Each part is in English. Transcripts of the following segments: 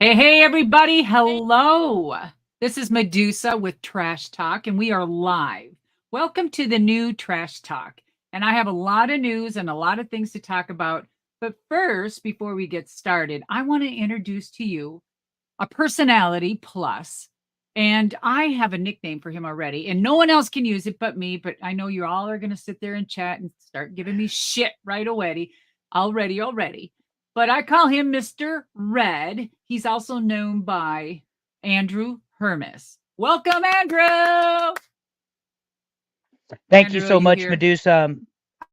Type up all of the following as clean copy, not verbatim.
Hey, everybody. Hello. This is Madusa with Trash Talk, and we are live. Welcome to the new Trash Talk. And I have a lot of news and a lot of things to talk about. But first, before we get started, I want to introduce to you a personality plus. And I have a nickname for him already, and no one else can use it but me. But I know you all are going to sit there and chat and start giving me shit right away. Already. But I call him Mr. Red. He's also known by Andrew Hermes. Welcome, Andrew. Thank you Andrew, are so you much, here? Medusa.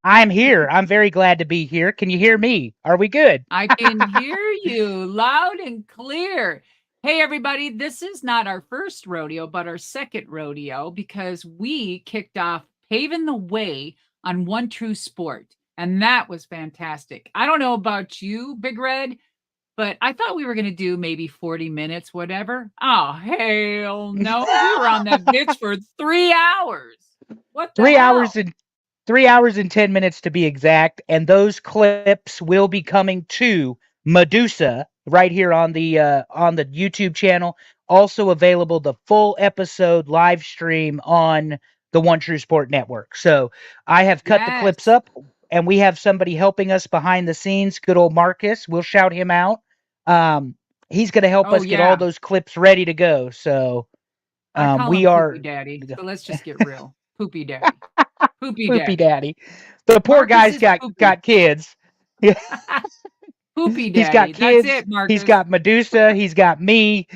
I'm here. I'm very glad to be here. Can you hear me? Are we good? I can hear you loud and clear. Hey, everybody, this is not our first rodeo, but our second rodeo because we kicked off paving the way on One True Sport. And that was fantastic. I don't know about you, Big Red, but I thought we were going to do maybe 40 minutes, whatever. Oh, hell no. We were on that bitch for 3 hours. What the three hell? hours and 3 hours and 10 minutes to be exact. And those clips will be coming to Madusa right here on the YouTube channel. Also available the full episode live stream on the One True Sport Network. So I have cut the clips Yes. up, and we have somebody helping us behind the scenes. Good old Marcus. We'll shout him out. Um, he's going to help Oh, us get all yeah. those clips ready to go. So I call we him Poopy are Daddy. So let's just get real. Poopy Daddy. Poopy poopy Daddy. daddy. The poor Marcus guy's is got poopy. got kids. Yeah, Poopy he's got Daddy. That's kids. it, He's Marcus. got Medusa. He's got me.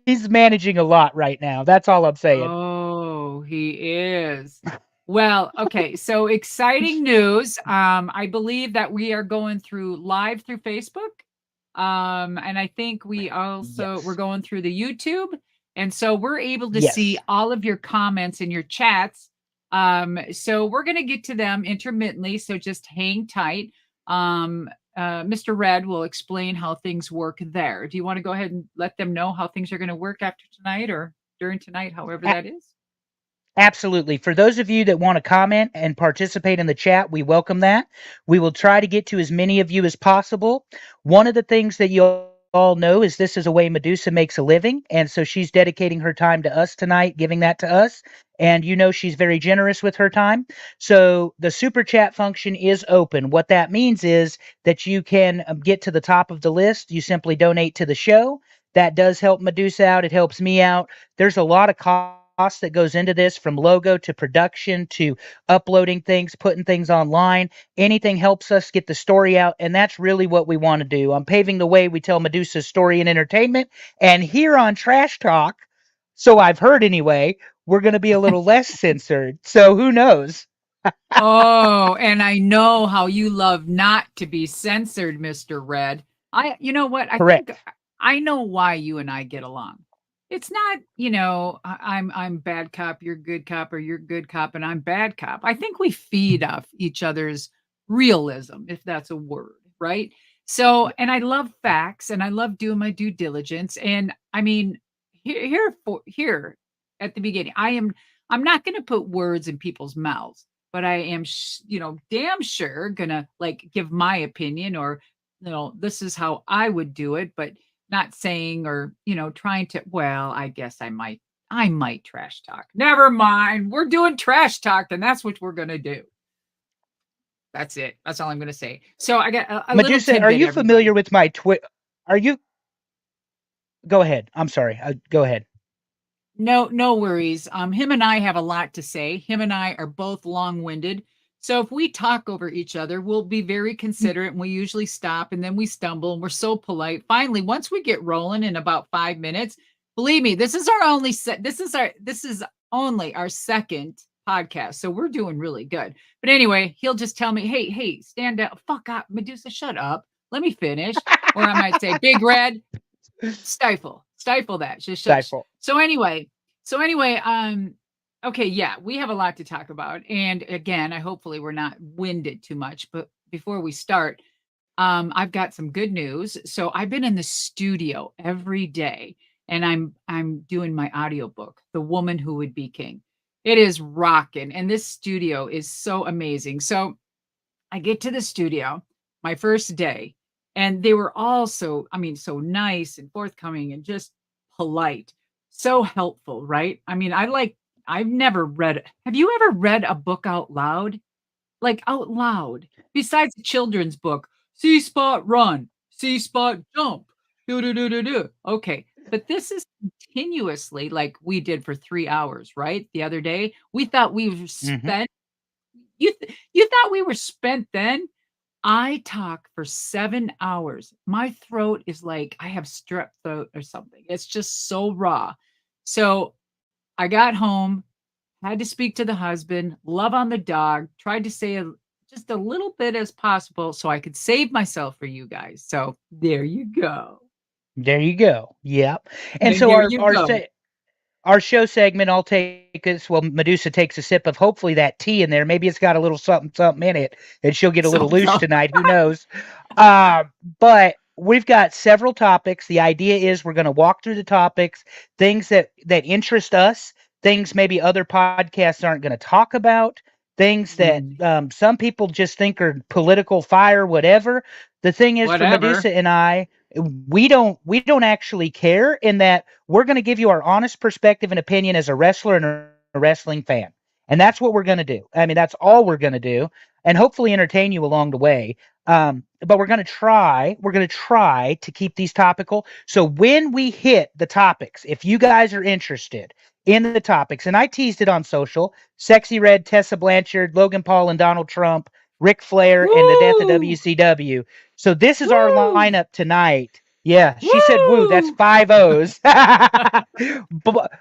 He's managing a lot right now. That's all I'm saying. Oh, he is. Well, okay, so exciting news. I believe that we are going through live through Facebook. And I think we're Yes. going through the YouTube. And so we're able to see Yes. all of your comments and your chats. So we're gonna get to them intermittently. So just hang tight. Um, Mr. Red will explain how things work there. Do you want to go ahead and let them know how things are going to work after tonight or during tonight, however A- that is? Absolutely. For those of you that want to comment and participate in the chat, we welcome that. We will try to get to as many of you as possible. One of the things that you all know is this is a way Medusa makes a living. And so she's dedicating her time to us tonight, giving that to us. And you know she's very generous with her time. So the super chat function is open. What that means is that you can get to the top of the list. You simply donate to the show. That does help Medusa out. It helps me out. There's a lot of cost that goes into this, from logo to production to uploading things, putting things online. Anything helps us get the story out, and that's really what we want to do. I'm paving the way. We tell Medusa's story and entertainment, and here on Trash Talk, so I've heard anyway, we're going to be a little less censored. So who knows? Oh, and I know how you love not to be censored, Mr. Red. You know what? I think Correct. I know why you and I get along. It's not, I'm bad cop, you're good cop, or you're good cop and I'm bad cop. I think we feed off each other's realism, if that's a word, right? So, Yeah. and I love facts and I love doing my due diligence. And I mean, here at the beginning, I'm not going to put words in people's mouths, but I am, damn sure gonna like give my opinion or, this is how I would do it, but not saying or, trying to, well, I guess I might trash talk. Never mind. We're doing trash talk, and that's what we're gonna do. That's it. That's all I'm gonna say. So I got a little Medusa, are tidbit, you familiar everybody. with my Are you? Go ahead. I'm sorry. Go ahead. No worries. Him and I have a lot to say. Him and I are both long-winded. So if we talk over each other, we'll be very considerate and we usually stop and then we stumble and we're so polite. Finally, once we get rolling in about 5 minutes, believe me, this is only our second podcast. So we're doing really good. But anyway, he'll just tell me, hey, stand up. Fuck up, Medusa, shut up. Let me finish. Or I might say, Big Red, stifle that, just shush. Stifle. So anyway, okay, yeah, we have a lot to talk about, and again, I hopefully we're not winded too much, but before we start, I've got some good news. So I've been in the studio every day, and I'm doing my audiobook, The Woman Who Would Be King. It is rocking, and this studio is so amazing. So I get to the studio my first day, And they were all so, I mean, so nice and forthcoming and just polite, so helpful, right? I mean, I've never read, have you ever read a book out loud? Like out loud, besides a children's book, see spot run, see spot jump, do do do do do. Okay, but this is continuously like we did for 3 hours, right? The other day, we thought we were Mhm. spent. You thought we were spent then? I talk for 7 hours. My throat is like I have strep throat or something. It's just so raw. So, I got home, had to speak to the husband, love on the dog, tried to say just a little bit as possible so I could save myself for you guys. So there you go. There you go. Yep. And so There you go. our show segment, I'll take us. Well, Medusa takes a sip of hopefully that tea in there. Maybe it's got a little something, something in it, and she'll get a little So, loose so tonight. Who knows? Uh, but we've got several topics. The idea is we're going to walk through the topics, things that interest us, things maybe other podcasts aren't going to talk about, things that mm, some people just think are political fire, whatever. The thing is, for whatever. Medusa and I, we don't actually care in that we're going to give you our honest perspective and opinion as a wrestler and a wrestling fan. And that's what we're going to do. I mean, that's all we're going to do, and hopefully entertain you along the way. But we're going to try to keep these topical. So when we hit the topics, if you guys are interested in the topics, and I teased it on social, Sexy Red, Tessa Blanchard, Logan Paul and Donald Trump, Ric Flair, and the death of Woo! WCW. So this is our Woo! lineup tonight. Yeah, she said woo. That's Woo! five O's.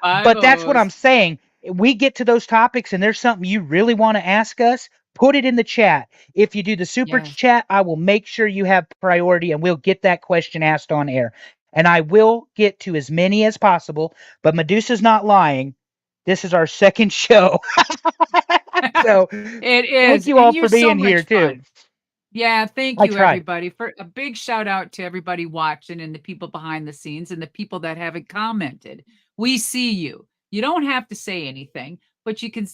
Five But that's what I'm O's. saying. We get to those topics and there's something you really want to ask us, put it in the chat. If you do the super Yes. chat, I will make sure you have priority and we'll get that question asked on air. And I will get to as many as possible. But Medusa's not lying. This is our second show. So It thank is, you and all you're for so being here much too. fun. Yeah, thank I you try. everybody for a big shout out to everybody watching and the people behind the scenes and the people that haven't commented. We see you. You don't have to say anything, but you can,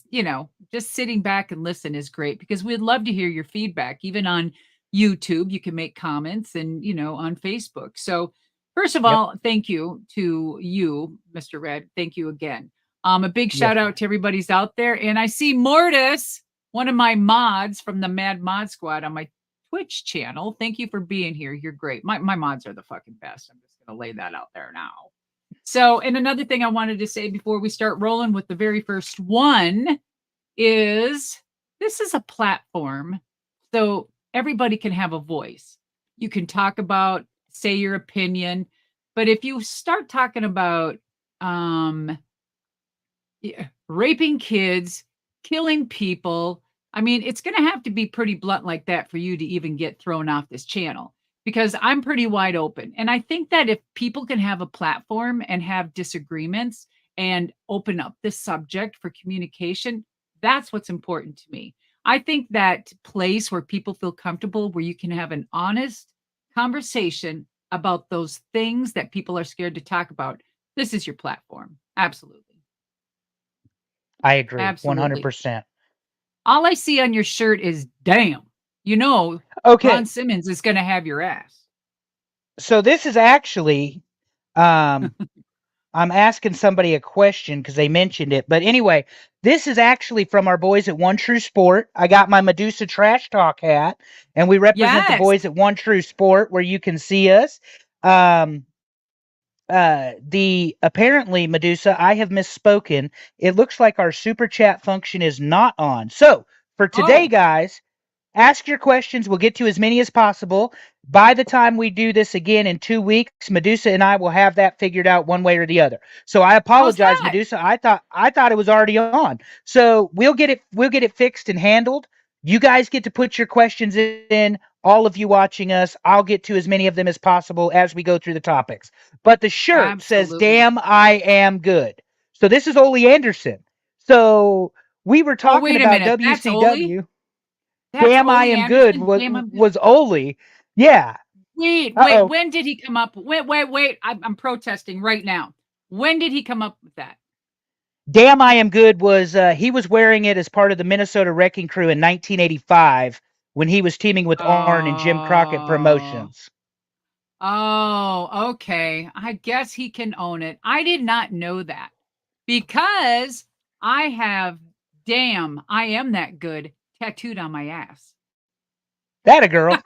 just sitting back and listen is great because we'd love to hear your feedback. Even on YouTube, you can make comments and, on Facebook. So, first of Yep. all, thank you to you, Mr. Red. Thank you again. A big shout Yes, out ma'am. to everybody's out there. And I see Mortis, one of my mods from the Mad Mod Squad on my Twitch channel. Thank you for being here. You're great. My mods are the fucking best. I'm just gonna lay that out there now. So, and another thing I wanted to say before we start rolling with the very first one is this is a platform so everybody can have a voice. You can talk about, say your opinion, but if you start talking about um yeah, raping kids, killing people. I mean, it's going to have to be pretty blunt like that for you to even get thrown off this channel because I'm pretty wide open. And I think that if people can have a platform and have disagreements and open up this subject for communication, that's what's important to me. I think that place where people feel comfortable, where you can have an honest conversation about those things that people are scared to talk about, this is your platform. Absolutely. I agree Absolutely. 100%. All I see on your shirt is damn. You know, Ron Okay. Simmons is going to have your ass. So this is actually um I'm asking somebody a question because they mentioned it. But anyway, this is actually from our boys at One True Sport. I got my Madusa Trash Talk hat, and we represent the Yes. boys at One True Sport where you can see us. Um, the apparently Medusa, I have misspoken. It looks like our super chat function is not on. So for today, Oh, guys, ask your questions. We'll get to as many as possible. By the time we do this again in 2 weeks, Medusa and I will have that figured out one way or the other. So I how's apologize, that? Medusa. I thought it was already on. So we'll get it fixed and handled. You guys get to put your questions in. All of you watching us, I'll get to as many of them as possible as we go through the topics. But the shirt says, Absolutely. "Damn, I am good." So this is Ole Anderson. So we were Oh, talking wait a about minute. That's Oli? WCW. That's Damn, I Oli am good Anderson? was Damn, I'm good. was Oli. Yeah. Wait, Uh wait. oh. When did he come up? Wait. I'm protesting right now. When did he come up with that? Damn, I am good was he was wearing it as part of the Minnesota Wrecking Crew in 1985 when he was teaming with Arn and Jim Crockett Oh, Promotions. Oh, okay. I guess he can own it. I did not know that because I have "Damn, I am that good" tattooed on my ass. That a girl.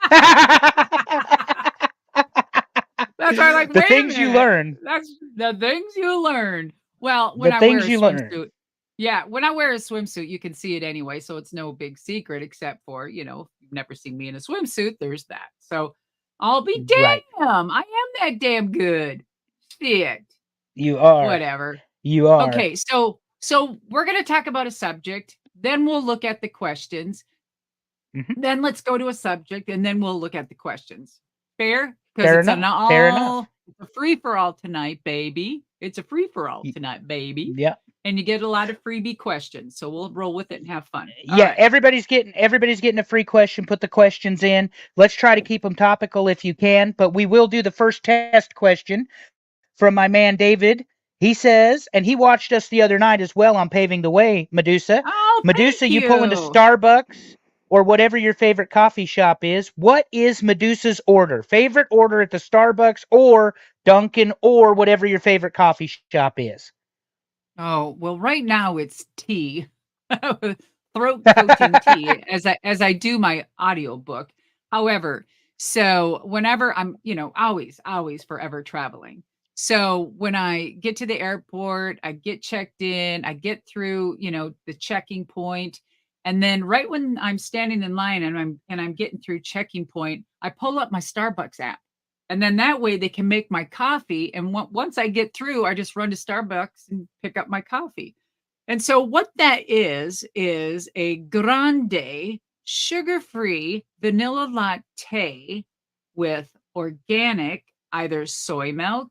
That's why I'm like, The wait a things you minute. learn. That's the things you learn. Well, when The I wear things a you learn. swimsuit, yeah, when I wear a swimsuit, you can see it anyway. So it's no big secret, except for, if you've never seen me in a swimsuit, there's that. So I'll be Right. damn. I am that damn good. Shit. You are. Whatever. You are. Okay. So we're going to talk about a subject. Then we'll look at the questions. Mhm. Then let's go to a subject and then we'll look at the questions. Fair? Because Fair it's an enough. Fair enough. it's a free for all tonight, baby. It's a free for all Y- tonight, baby. Yeah. And you get a lot of freebie questions. So we'll roll with it and have fun. All Yeah, right. everybody's getting a free question. Put the questions in. Let's try to keep them topical if you can, but we will do the first test question from my man David. He says, and he watched us the other night as well on Paving the Way, Madusa. Oh, Madusa, thank you pull into you. Starbucks or whatever your favorite coffee shop is. What is Medusa's order? Favorite order at the Starbucks or Dunkin' or whatever your favorite coffee shop is? Oh, well, right now it's tea. Throat coating tea as I do my audiobook. However, so whenever I'm, always forever traveling. So when I get to the airport, I get checked in, I get through, the checking point, and then right when I'm standing in line and I'm getting through checking point, I pull up my Starbucks app. And then that way they can make my coffee. And once I get through, I just run to Starbucks and pick up my coffee. And so what that is a grande sugar-free vanilla latte with organic either soy milk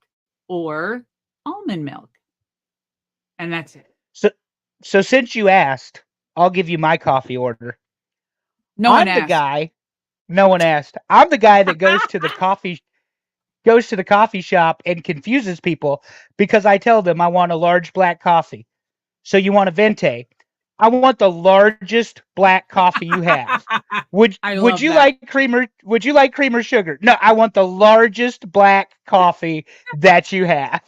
or almond milk. And that's it. So so since you asked, I'll give you my coffee order. No one I'm the asked. guy, no one asked. I'm the guy that goes to the coffee shop and confuses people because I tell them I want a large black coffee. So you want a venti? I want the largest black coffee you have. Would I would love you that. like creamer? Would you like creamer sugar? No, I want the largest black coffee that you have.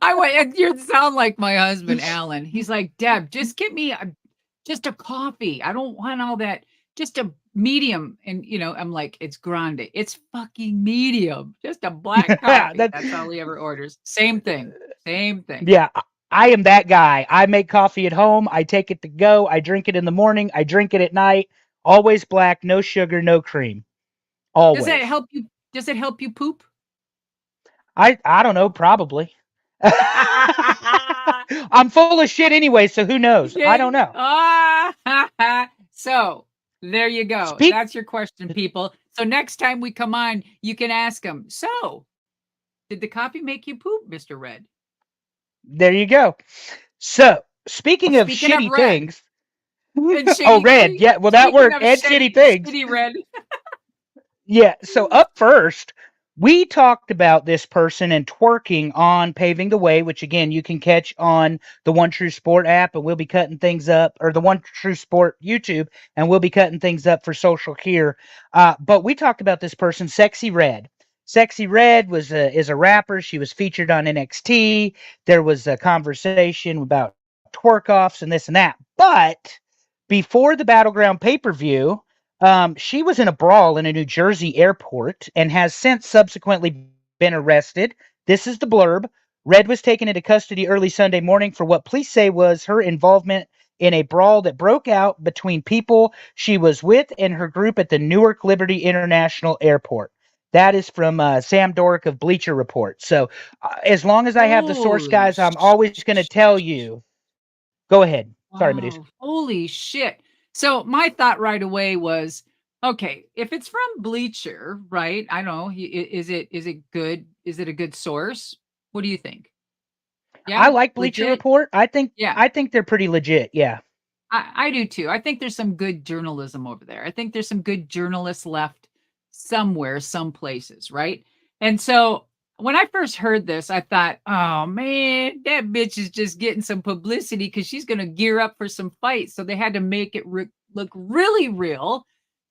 I went. You sound like my husband, Alan. He's like, Deb, just get me just a coffee. I don't want all that. Just a medium. And I'm like, it's grande. It's fucking medium. Just a black coffee. that That's all he ever orders. Same thing. Same thing. Yeah, I am that guy. I make coffee at home. I take it to go. I drink it in the morning. I drink it at night. Always black, no sugar, no cream. Does it Always. help you? Does it help you poop? I don't know, probably. I'm full of shit anyway, so who knows? I don't Okay. know. So there you go. Speak. That's your question, people. So next time we come on, you can ask them. So, did the coffee make you poop, Mr. Red? There you go. So, speaking of Speaking of shitty red things. and Oh, shitty, red. Yeah, well, that speaking worked. of And shitty, shitty things. shitty red. Yeah, so up first, we talked about this person and twerking on Paving the Way, which again you can catch on the One True Sport app, and we'll be cutting things up, or the One True Sport YouTube, and we'll be cutting things up for social here. But we talked about this person, Sexy Red. Sexy Red is a rapper. She was featured on NXT. There was a conversation about twerk offs and this and that. But before the Battleground pay per view, she was in a brawl in a New Jersey airport and has since subsequently been arrested. This is the blurb. Red was taken into custody early Sunday morning for what police say was her involvement in a brawl that broke out between people she was with and her group at the Newark Liberty International Airport. That is from Sam Dork of Bleacher Report. So, as long as I have the source, Holy guys, I'm always going to tell you. Go ahead. Sorry, Medusa. wow. Holy shit. So my thought right away was, okay, if it's from Bleacher, right? I don't know. Is it good? Is it a good source? What do you think? I Yeah, like Bleacher legit. Report. I think Yeah, I think they're pretty legit. Yeah. I do too. I think there's some good journalism over there. I think there's some good journalists left somewhere, some places, right? And so when I first heard this, I thought, oh man, that bitch is just getting some publicity because she's going to gear up for some fights. So they had to make it look really real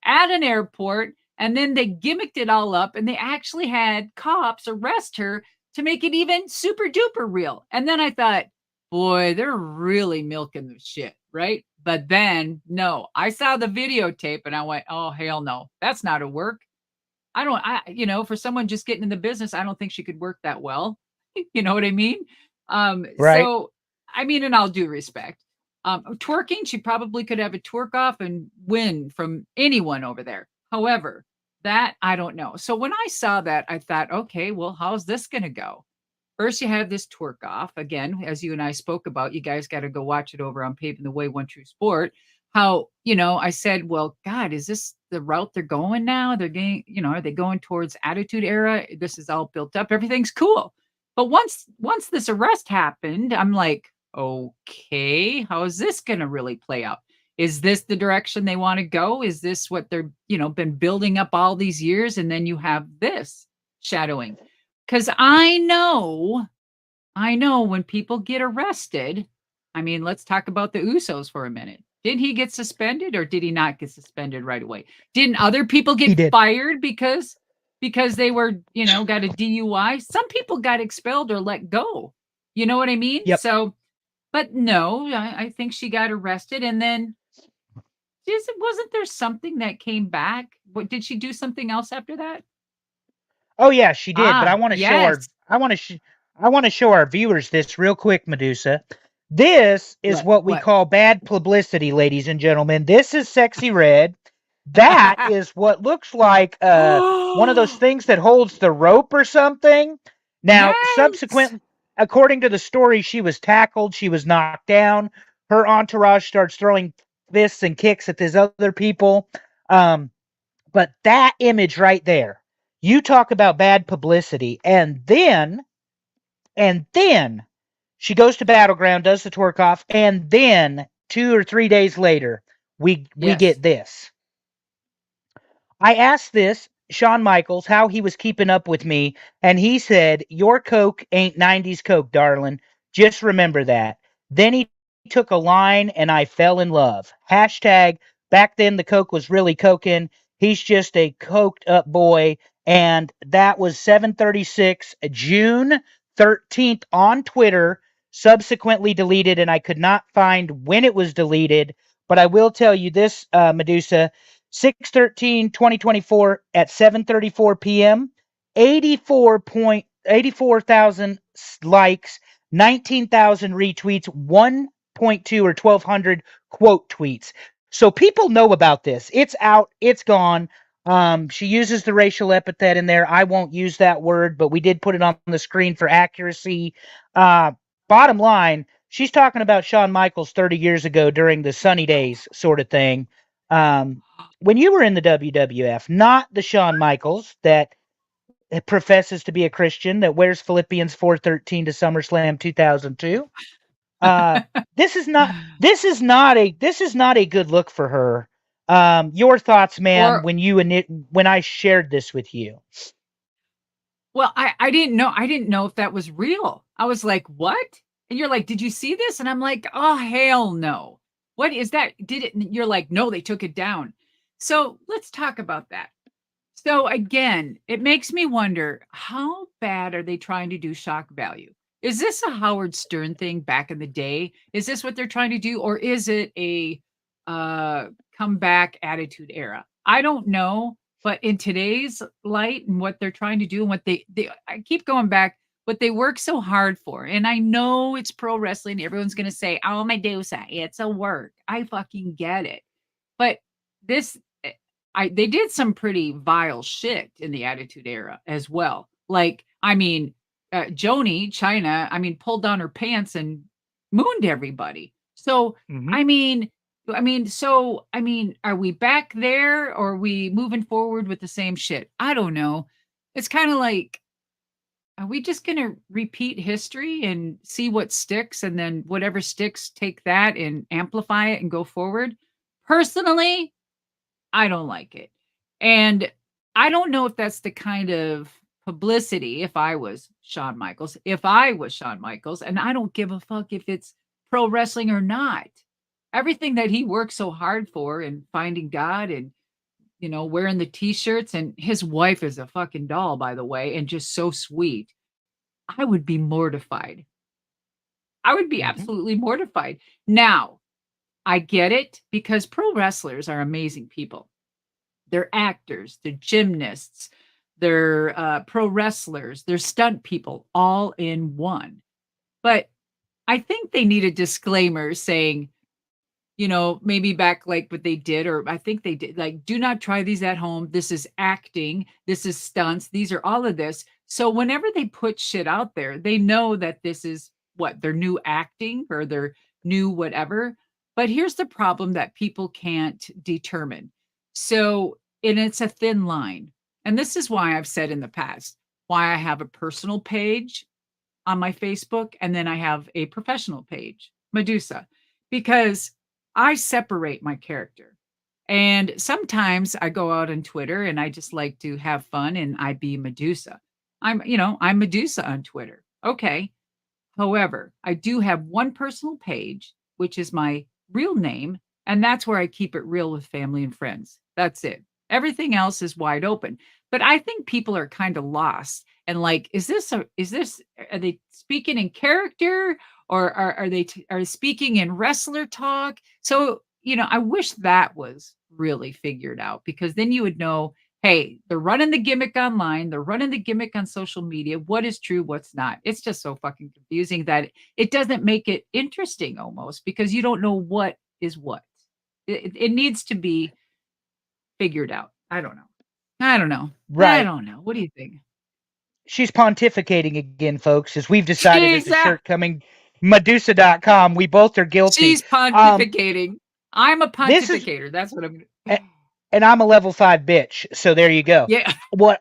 at an airport. And then they gimmicked it all up and they actually had cops arrest her to make it even super duper real. And then I thought, boy, they're really milking the shit, right? But then, no, I saw the videotape and I went, oh, hell no, that's not a work. For someone just getting in the business, I don't think she could work that well. You know what I mean? Right. So, I mean, in all due respect, twerking, she probably could have a twerk off and win from anyone over there. However, that I don't know. So when I saw that, I thought, okay, well, how's this going to go? First, you have this twerk off. Again, as you and I spoke about, you guys got to go watch it over on Paving the Way, One True Sport. How, I said, well, God, is this the route they're going now? They're getting, are they going towards attitude era? This is all built up. Everything's cool. But once this arrest happened, I'm like, okay, how is this going to really play out? Is this the direction they want to go? Is this what they're, been building up all these years? And then you have this shadowing. Because I know when people get arrested, I mean, let's talk about the Usos for a minute. Did he get suspended or did he not get suspended right away? Didn't other people He get did. fired because they were, got a DUI? Some people got expelled or let go. You know what I mean? Yep. So, but no, I think she got arrested and then wasn't there something that came back? What did she do something else after that? Oh yeah, she did. But I Ah, want to show our yes. I want to show our viewers this real quick, Madusa. This is what we What? call bad publicity, ladies and gentlemen. This is Sexy Red. That is what looks like one of those things that holds the rope or something. Now, Yes. subsequently, according to the story, she was tackled, she was knocked down. Her entourage starts throwing fists and kicks at these other people. Um, but that image right there, you talk about bad publicity, and then she goes to Battleground, does the twerk off, and then 2 or 3 days later, we Yes. get this. I asked this Shawn Michaels how he was keeping up with me, and he said, "Your Coke ain't 90s Coke, darling. Just remember that." Then he took a line, and I fell in love. Hashtag, back then the Coke was really coking. He's just a coked up boy. And that was 7:36, June 13th on Twitter, subsequently deleted, and I could not find when it was deleted. But I will tell you this, Madusa, 6/13/2024 at 7:34 p.m. 84,000 likes, 19,000 retweets, 1.2 or 1,200 quote tweets. So people know about this. It's out. It's gone. She uses the racial epithet in there. I won't use that word, but we did put it on the screen for accuracy. Uh, Bottom line, she's talking about Shawn Michaels 30 years ago during the sunny days sort of thing. Um, when you were in the WWF, not the Shawn Michaels that professes to be a Christian that wears Philippians 4:13 to SummerSlam 2002. Uh, this is not a good look for her. Your thoughts, ma'am, Or when I shared this with you. well, I didn't know if that was real. I was like, "What?" And you're like, "Did you see this?" And I'm like, "Oh, hell no. What is that? Did it?" And you're like, "No, they took it down." So let's talk about that. So again, it makes me wonder how bad are they trying to do shock value? Is this a Howard Stern thing back in the day? Is this what they're trying to do, or is it a uh, comeback attitude era? I don't know, but in today's light and what they're trying to do and what they I keep going back, what they work so hard for. And I know it's pro wrestling. Everyone's going to say, "Oh, Medusa, it's a work." I fucking get it, but this they did some pretty vile shit in the Attitude Era as well. Like, I mean, Joni China, I mean, pulled down her pants and mooned everybody. So, Mm-hmm. I mean, are we back there or are we moving forward with the same shit? I don't know. It's kind of like, are we just going to repeat history and see what sticks and then whatever sticks, take that and amplify it and go forward? Personally, I don't like it. And I don't know if that's the kind of publicity if I was Shawn Michaels, and I don't give a fuck if it's pro wrestling or not. Everything that he worked so hard for and finding God and wearing the t-shirts, and his wife is a fucking doll, by the way, and just so sweet. I would be mortified. I would be Mhm. absolutely mortified. Now, I get it because pro wrestlers are amazing people. They're actors, they're gymnasts, they're pro wrestlers, they're stunt people all in one. But I think they need a disclaimer saying, maybe back like what they did, or I think they did, like, do not try these at home. This is acting. This is stunts. These are all of this. So whenever they put shit out there, they know that this is what their new acting or their new whatever. But here's the problem that people can't determine. So, and it's a thin line. And this is why I've said in the past why I have a personal page on my Facebook, and then I have a professional page, Madusa, because I separate my character. And sometimes I go out on Twitter and I just like to have fun and I be Madusa. I'm Madusa on Twitter. Okay. However, I do have one personal page, which is my real name, and that's where I keep it real with family and friends. That's it. Everything else is wide open. But I think people are kind of lost and like, are they speaking in character, or are speaking in wrestler talk? So, I wish that was really figured out, because then you would know, hey, they're running the gimmick online, they're running the gimmick on social media. What is true, what's not? It's just so fucking confusing that it doesn't make it interesting almost, because you don't know what is what. It needs to be figured out. I don't know. I don't know. I Right. don't know. What do you think? She's pontificating again, folks, as we've decided there's She's a shirt coming. Medusa.com. We both are guilty. she's Um, pontificating. I'm a this is, pontificator. That's what I'm. and I'm a level 5 bitch. So there you go. Yeah. What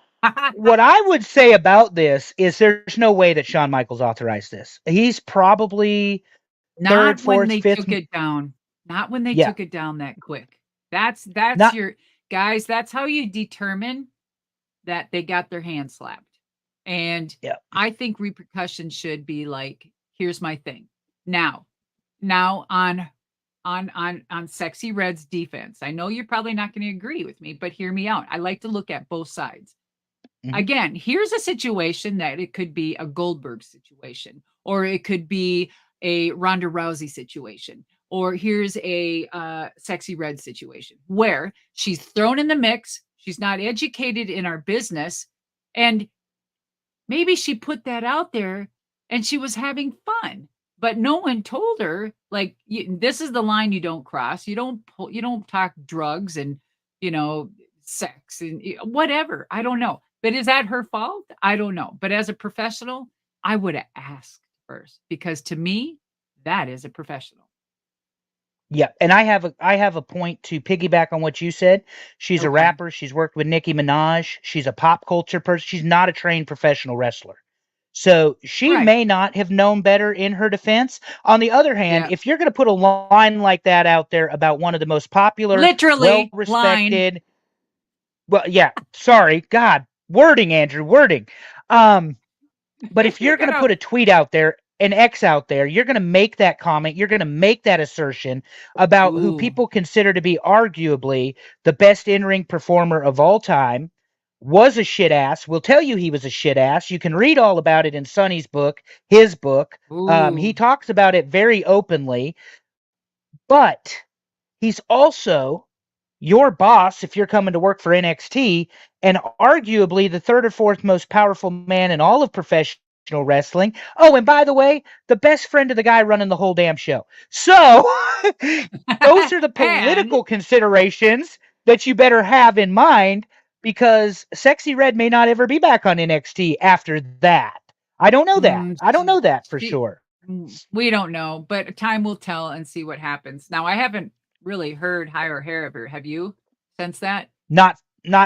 what I would say about this is there's no way that Shawn Michaels authorized this. He's probably third, Not when fourth, they fifth. took it down. Not when they Yeah. took it down that quick. That's Not your guys, that's how you determine that they got their hand slapped. And yeah. I think repercussions should be like, here's my thing. Now, now on Sexy Red's defense. I know you're probably not going to agree with me, but hear me out. I like to look at both sides. Mhm. Again, here's a situation that it could be a Goldberg situation, or it could be a Ronda Rousey situation, or here's a Sexy Red situation where she's thrown in the mix. She's not educated in our business. And maybe she put that out there and she was having fun, but no one told her, like, this is the line you don't cross. You don't talk drugs and, you know, sex and whatever. I don't know. But is that her fault? I don't know. But as a professional, I would have asked first, because to me, that is a professional. Yeah, and I have a point to piggyback on what you said. She's a Okay. rapper. She's worked with Nicki Minaj. She's a pop culture person. She's not a trained professional wrestler. So she Right. may not have known better in her defense. On the other hand, Yeah. if you're going to put a line like that out there about one of the most popular, well Literally line. respected, well, yeah, sorry, God, wording, Andrew, wording. Um, but if If you're you're going to gonna, put a tweet out there, an X out there, you're going to make that comment, you're going to make that assertion about who ooh, people consider to be arguably the best in ring performer of all time, was a shit ass. We'll tell you he was a shit ass. You can read all about it in Sonny's book, his book. He ooh, talks about it very openly, but he's also your boss if you're coming to work for NXT, and arguably the third or fourth most powerful man in all of professional wrestling. Oh, and by the way, the best friend of the guy running the whole damn show. So, those are the and political considerations that you better have in mind, because Sexy Red may not ever be back on NXT after that. I don't know that. Mm, I don't know that for she sure. we don't know, but time will tell and see what happens. Now, I haven't really heard high or hair of her. Have you since that? Not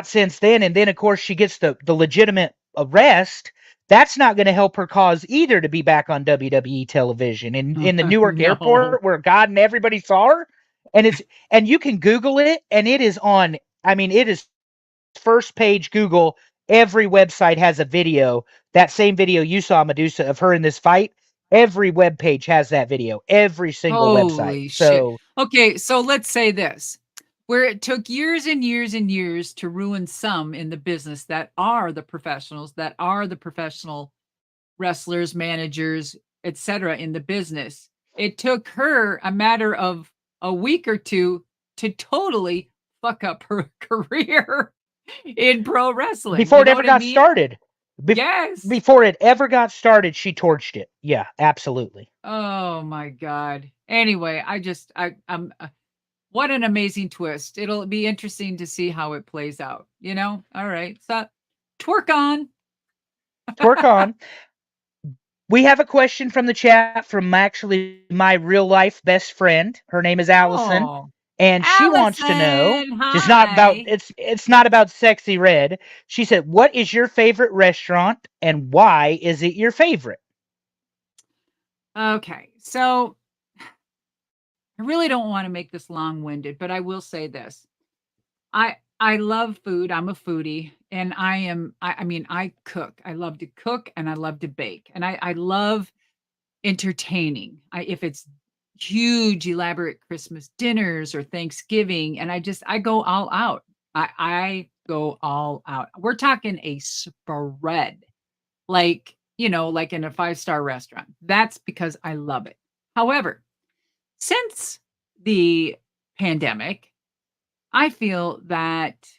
since then. And then of course she gets the legitimate arrest. That's not going to help her cause either to be back on WWE television in the Newark No. airport where God and everybody saw her. And it's and you can Google it, and it is on. I mean, it is first page Google. Every website has a video. That same video you saw, Medusa, of her in this fight. Every web page has that video. Every single website. Holy shit. So Okay, so let's say this. where it took years and years and years to ruin some in the business that are the professionals, that are the professional wrestlers, managers, etc. in the business. It took her a matter of a week or two to totally fuck up her career in pro wrestling. Before You it know ever what I got mean? started. Bef- Yes. Before it ever got started, she torched it. Yeah, absolutely. Oh my god. Anyway, I'm what an amazing twist. It'll be interesting to see how it plays out, you know? All right. So twerk on. Twerk on. We have a question from the chat from actually my real life best friend. Her name is Allison, Oh, and she wants to know. Allison, It's not about hi. it's not about sexy red. She said, "What is your favorite restaurant, and why is it your favorite?" Okay. So I really don't want to make this long-winded, but I will say this. I love food. I'm a foodie and I mean I cook. I love to cook and I love to bake. And I love entertaining. If it's huge elaborate Christmas dinners or Thanksgiving and I go all out. I go all out. We're talking a spread. Like, like in a five-star restaurant. That's because I love it. However, since the pandemic, I feel that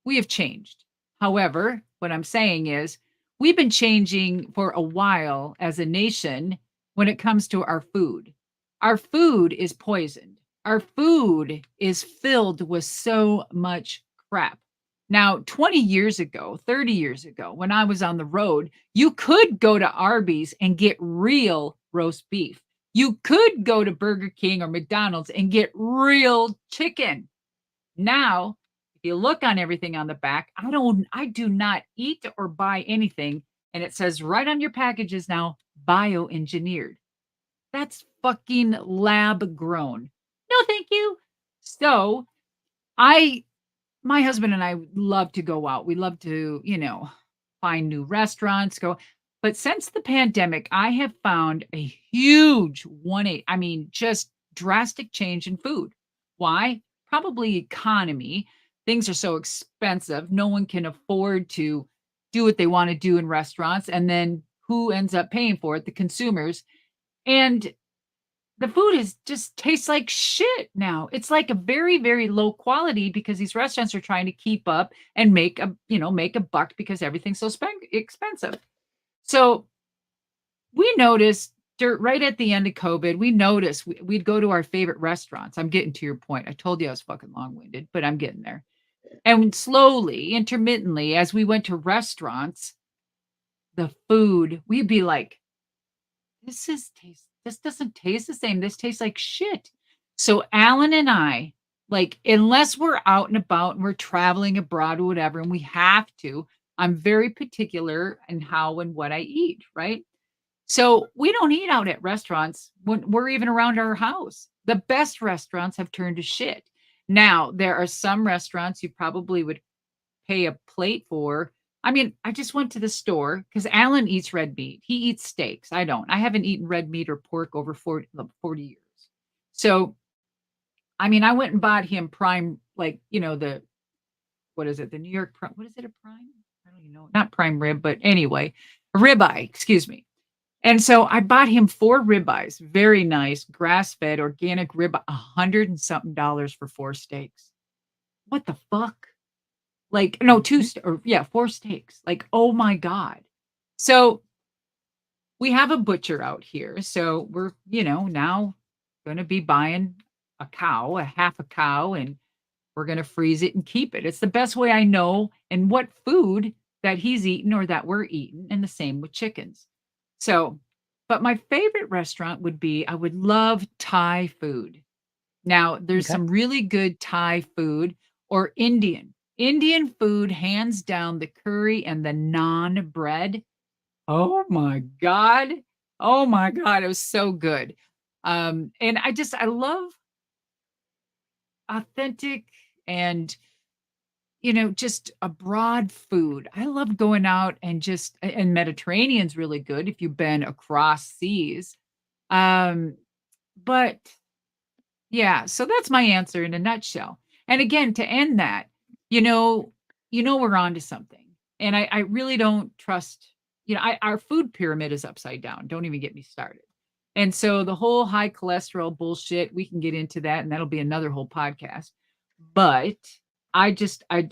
we have changed. However, what I'm saying is we've been changing for a while as a nation when it comes to our food. Our food is poisoned. Our food is filled with so much crap. Now, 20 years ago, 30 years ago, when I was on the road, you could go to Arby's and get real roast beef. You could go to Burger King or McDonald's and get real chicken. Now, if you look on everything on the back, I do not eat or buy anything, and it says right on your packages now, bioengineered. That's fucking lab grown. No, thank you. So, I my husband and I love to go out. We love to, find new restaurants, go. But since the pandemic, I have found a huge 180, I mean, just drastic change in food. Why? Probably economy. Things are so expensive. No one can afford to do what they want to do in restaurants. And then who ends up paying for it? The consumers. And the food is just tastes like shit now. It's like a very, very low quality because these restaurants are trying to keep up and make a buck because everything's so expensive. So we noticed right at the end of COVID, we noticed we'd go to our favorite restaurants. I'm getting to your point. I told you I was fucking long winded, but I'm getting there. And slowly, intermittently, as we went to restaurants, the food, we'd be like, this doesn't taste the same. This tastes like shit. So Alan and I, like, unless we're out and about and we're traveling abroad or whatever, and we have to, I'm very particular in how and what I eat, right? So we don't eat out at restaurants when we're even around our house. The best restaurants have turned to shit. Now, there are some restaurants you probably would pay a plate for. I mean, I just went to the store because Alan eats red meat. He eats steaks. I don't. I haven't eaten red meat or pork over 40 years. So, I mean, I went and bought him prime, like, what is it? The New York prime. What is it? A prime? I don't even know. Not prime rib, but anyway, a ribeye, excuse me. And so I bought him 4 ribeyes, very nice, grass-fed, organic rib, 100 and something dollars for 4 steaks. What the fuck? Like, no, 2 Mhm. or yeah, 4 steaks. Like, oh my god. So, we have a butcher out here, so we're, now gonna be buying a cow, a half a cow, and we're gonna freeze it and keep it. It's the best way I know and what food that he's eaten or that we're eating, and the same with chickens. So, but my favorite restaurant would be I would love Thai food. Now, there's Okay. some really good Thai food or Indian. Indian food, hands down, the curry and the naan bread. Oh my God. Oh my God. It was so good. And I love authentic and, just a broad food. I love going out and and Mediterranean's really good if you've been across seas. Um, but Yeah, so that's my answer in a nutshell. And again, to end that, you know, we're on to something. And I really don't trust, our food pyramid is upside down. Don't even get me started. And so the whole high cholesterol bullshit, we can get into that, and that'll be another whole podcast. But I just I've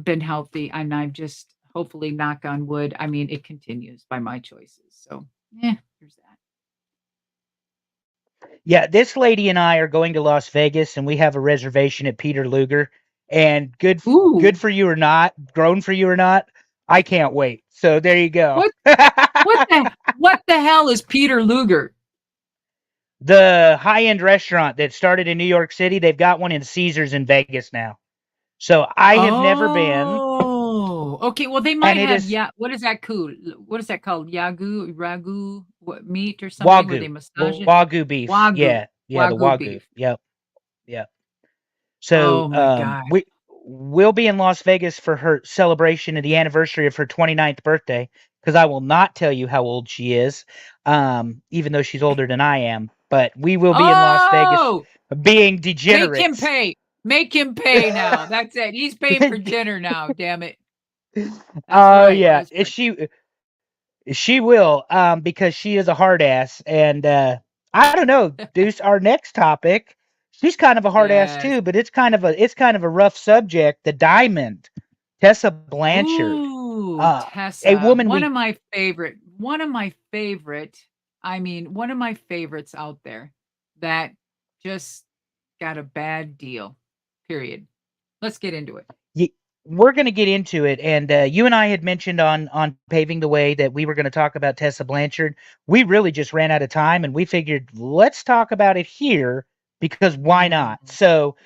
been healthy, and I've just, hopefully, knock on wood. I mean, it continues by my choices. So yeah, there's that. Yeah, this lady and I are going to Las Vegas, and we have a reservation at Peter Luger. And good Ooh, for you or not, grown for you or not, I can't wait. So there you go. what what the hell is Peter Luger? The high end restaurant that started in New York City, they've got one in Caesars in Vegas now. So I have never been, Oh, okay. Well, they and might it have, is yeah. What is that cool? What is that called? Ragu, what meat or something where they Wagyu, massage it? Wagyu beef. Wagyu, Yeah, the Wagyu Wagyu. beef. Yep, yep. So Oh my God. we'll be in Las Vegas for her celebration of the anniversary of her 29th birthday. Because I will not tell you how old she is, even though she's older than I am. But we will be in Las Vegas Oh, being make him degenerates. pay. Make him pay now. That's it. He's paying for dinner now. Damn it. That's Oh right. yeah, That's right. she will, because she is a hard ass, and I don't know, Deuce. Our next topic, she's kind of a hard ass Yes. too, but it's kind of a rough subject. The diamond, Tessa Blanchard, Ooh, uh, a Tessa, woman we one of my favorites out there that just got a bad deal. Period. Let's get into it. y- we're going to get into it, and you and I had mentioned on paving the way that we were going to talk about Tessa Blanchard. We really just ran out of time, and we figured let's talk about it here because why not? Mm. So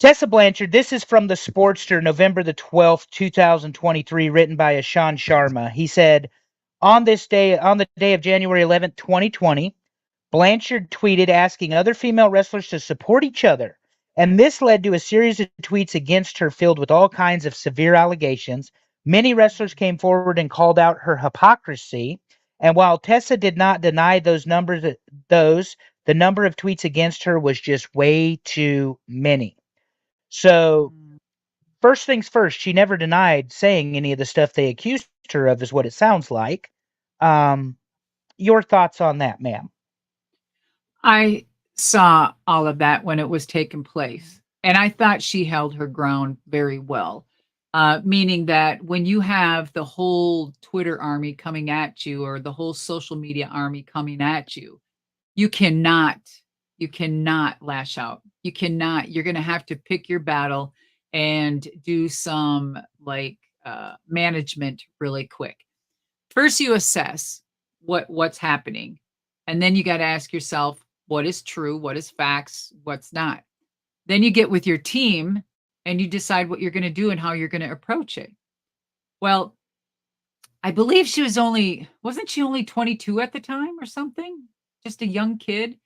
Tessa Blanchard, this is from the Sportster, November the 12th, 2023, written by Ashan Sharma. He said, on the day of January 11th, 2020, Blanchard tweeted asking other female wrestlers to support each other. And this led to a series of tweets against her filled with all kinds of severe allegations. Many wrestlers came forward and called out her hypocrisy. And while Tessa did not deny the number of tweets against her was just way too many. So, Mm. first things first, she never denied saying any of the stuff they accused her of, is what it sounds like. Um, your thoughts on that, ma'am? I saw all of that when it was taking place, and I thought she held her ground very well. Meaning that when you have the whole Twitter army coming at you, or the whole social media army coming at you, you cannot you cannot lash out. You're going to have to pick your battle and do some, like, management really quick. First you assess what's happening, and then you got to ask yourself what is true, what is facts, what's not. Then you get with your team and you decide what you're going to do and how you're going to approach it. Well, I believe wasn't she only 22 at the time or something? Just a young kid.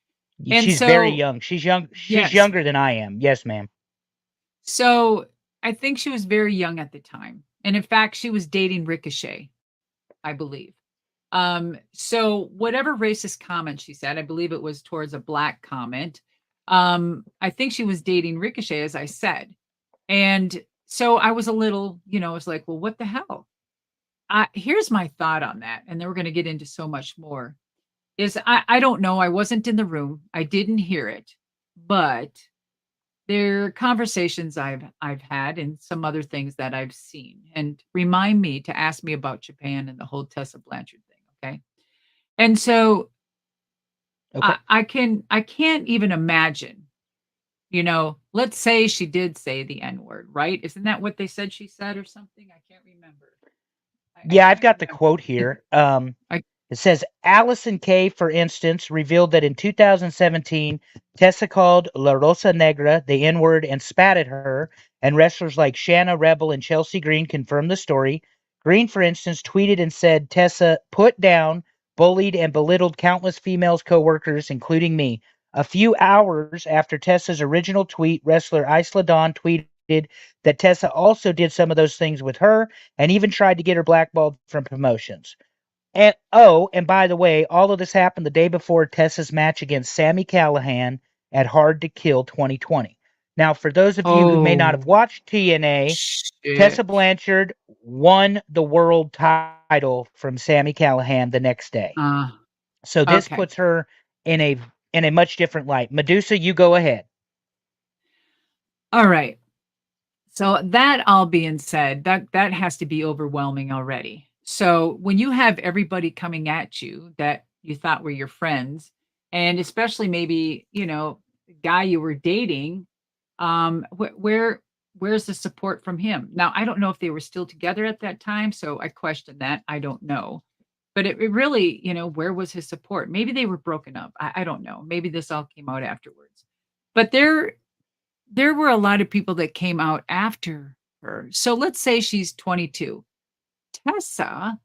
And She's very so, young. She's young. She's yes. younger than I am. Yes, ma'am. So I think she was very young at the time. And in fact, she was dating Ricochet, I believe. So whatever racist comment she said, I believe it was towards a black comment. I think she was dating Ricochet, as I said. And so I was a little, I was like, well, what the hell? Here's my thought on that. And then we're going to get into so much more. Is I don't know. I wasn't in the room. I didn't hear it, but there are conversations I've had and some other things that I've seen. And remind me to ask me about Japan and the whole Tessa Blanchard thing. Okay. And so Okay. I can't even imagine, let's say she did say the N-word, right? Isn't that what they said she said or something? I can't remember. I Yeah, I've can't got the remember. quote here. I It says Allison Kay, for instance, revealed that in 2017, Tessa called La Rosa Negra the N word and spat at her, and wrestlers like Shanna Rebel and Chelsea Green confirmed the story. Green, for instance, tweeted and said Tessa put down, bullied, and belittled countless females co-workers, including me. A few hours after Tessa's original tweet, wrestler Isla Dawn tweeted that Tessa also did some of those things with her and even tried to get her blackballed from promotions. And by the way, all of this happened the day before Tessa's match against Sammy Callahan at Hard to Kill 2020. Now, for those of you who may not have Oh, watched TNA, Tessa shit. Blanchard won the world title from Sammy Callahan the next day. Uh, So this puts okay. her in a much different light. Madusa, you go ahead. All right. So that all being said, that has to be overwhelming already. So when you have everybody coming at you that you thought were your friends, and especially maybe, the guy you were dating, where's the support from him? Now, I don't know if they were still together at that time, so I question that. I don't know. But it really, where was his support? Maybe they were broken up. I don't know. Maybe this all came out afterwards. But there were a lot of people that came out after her. So let's say she's 22. Tessa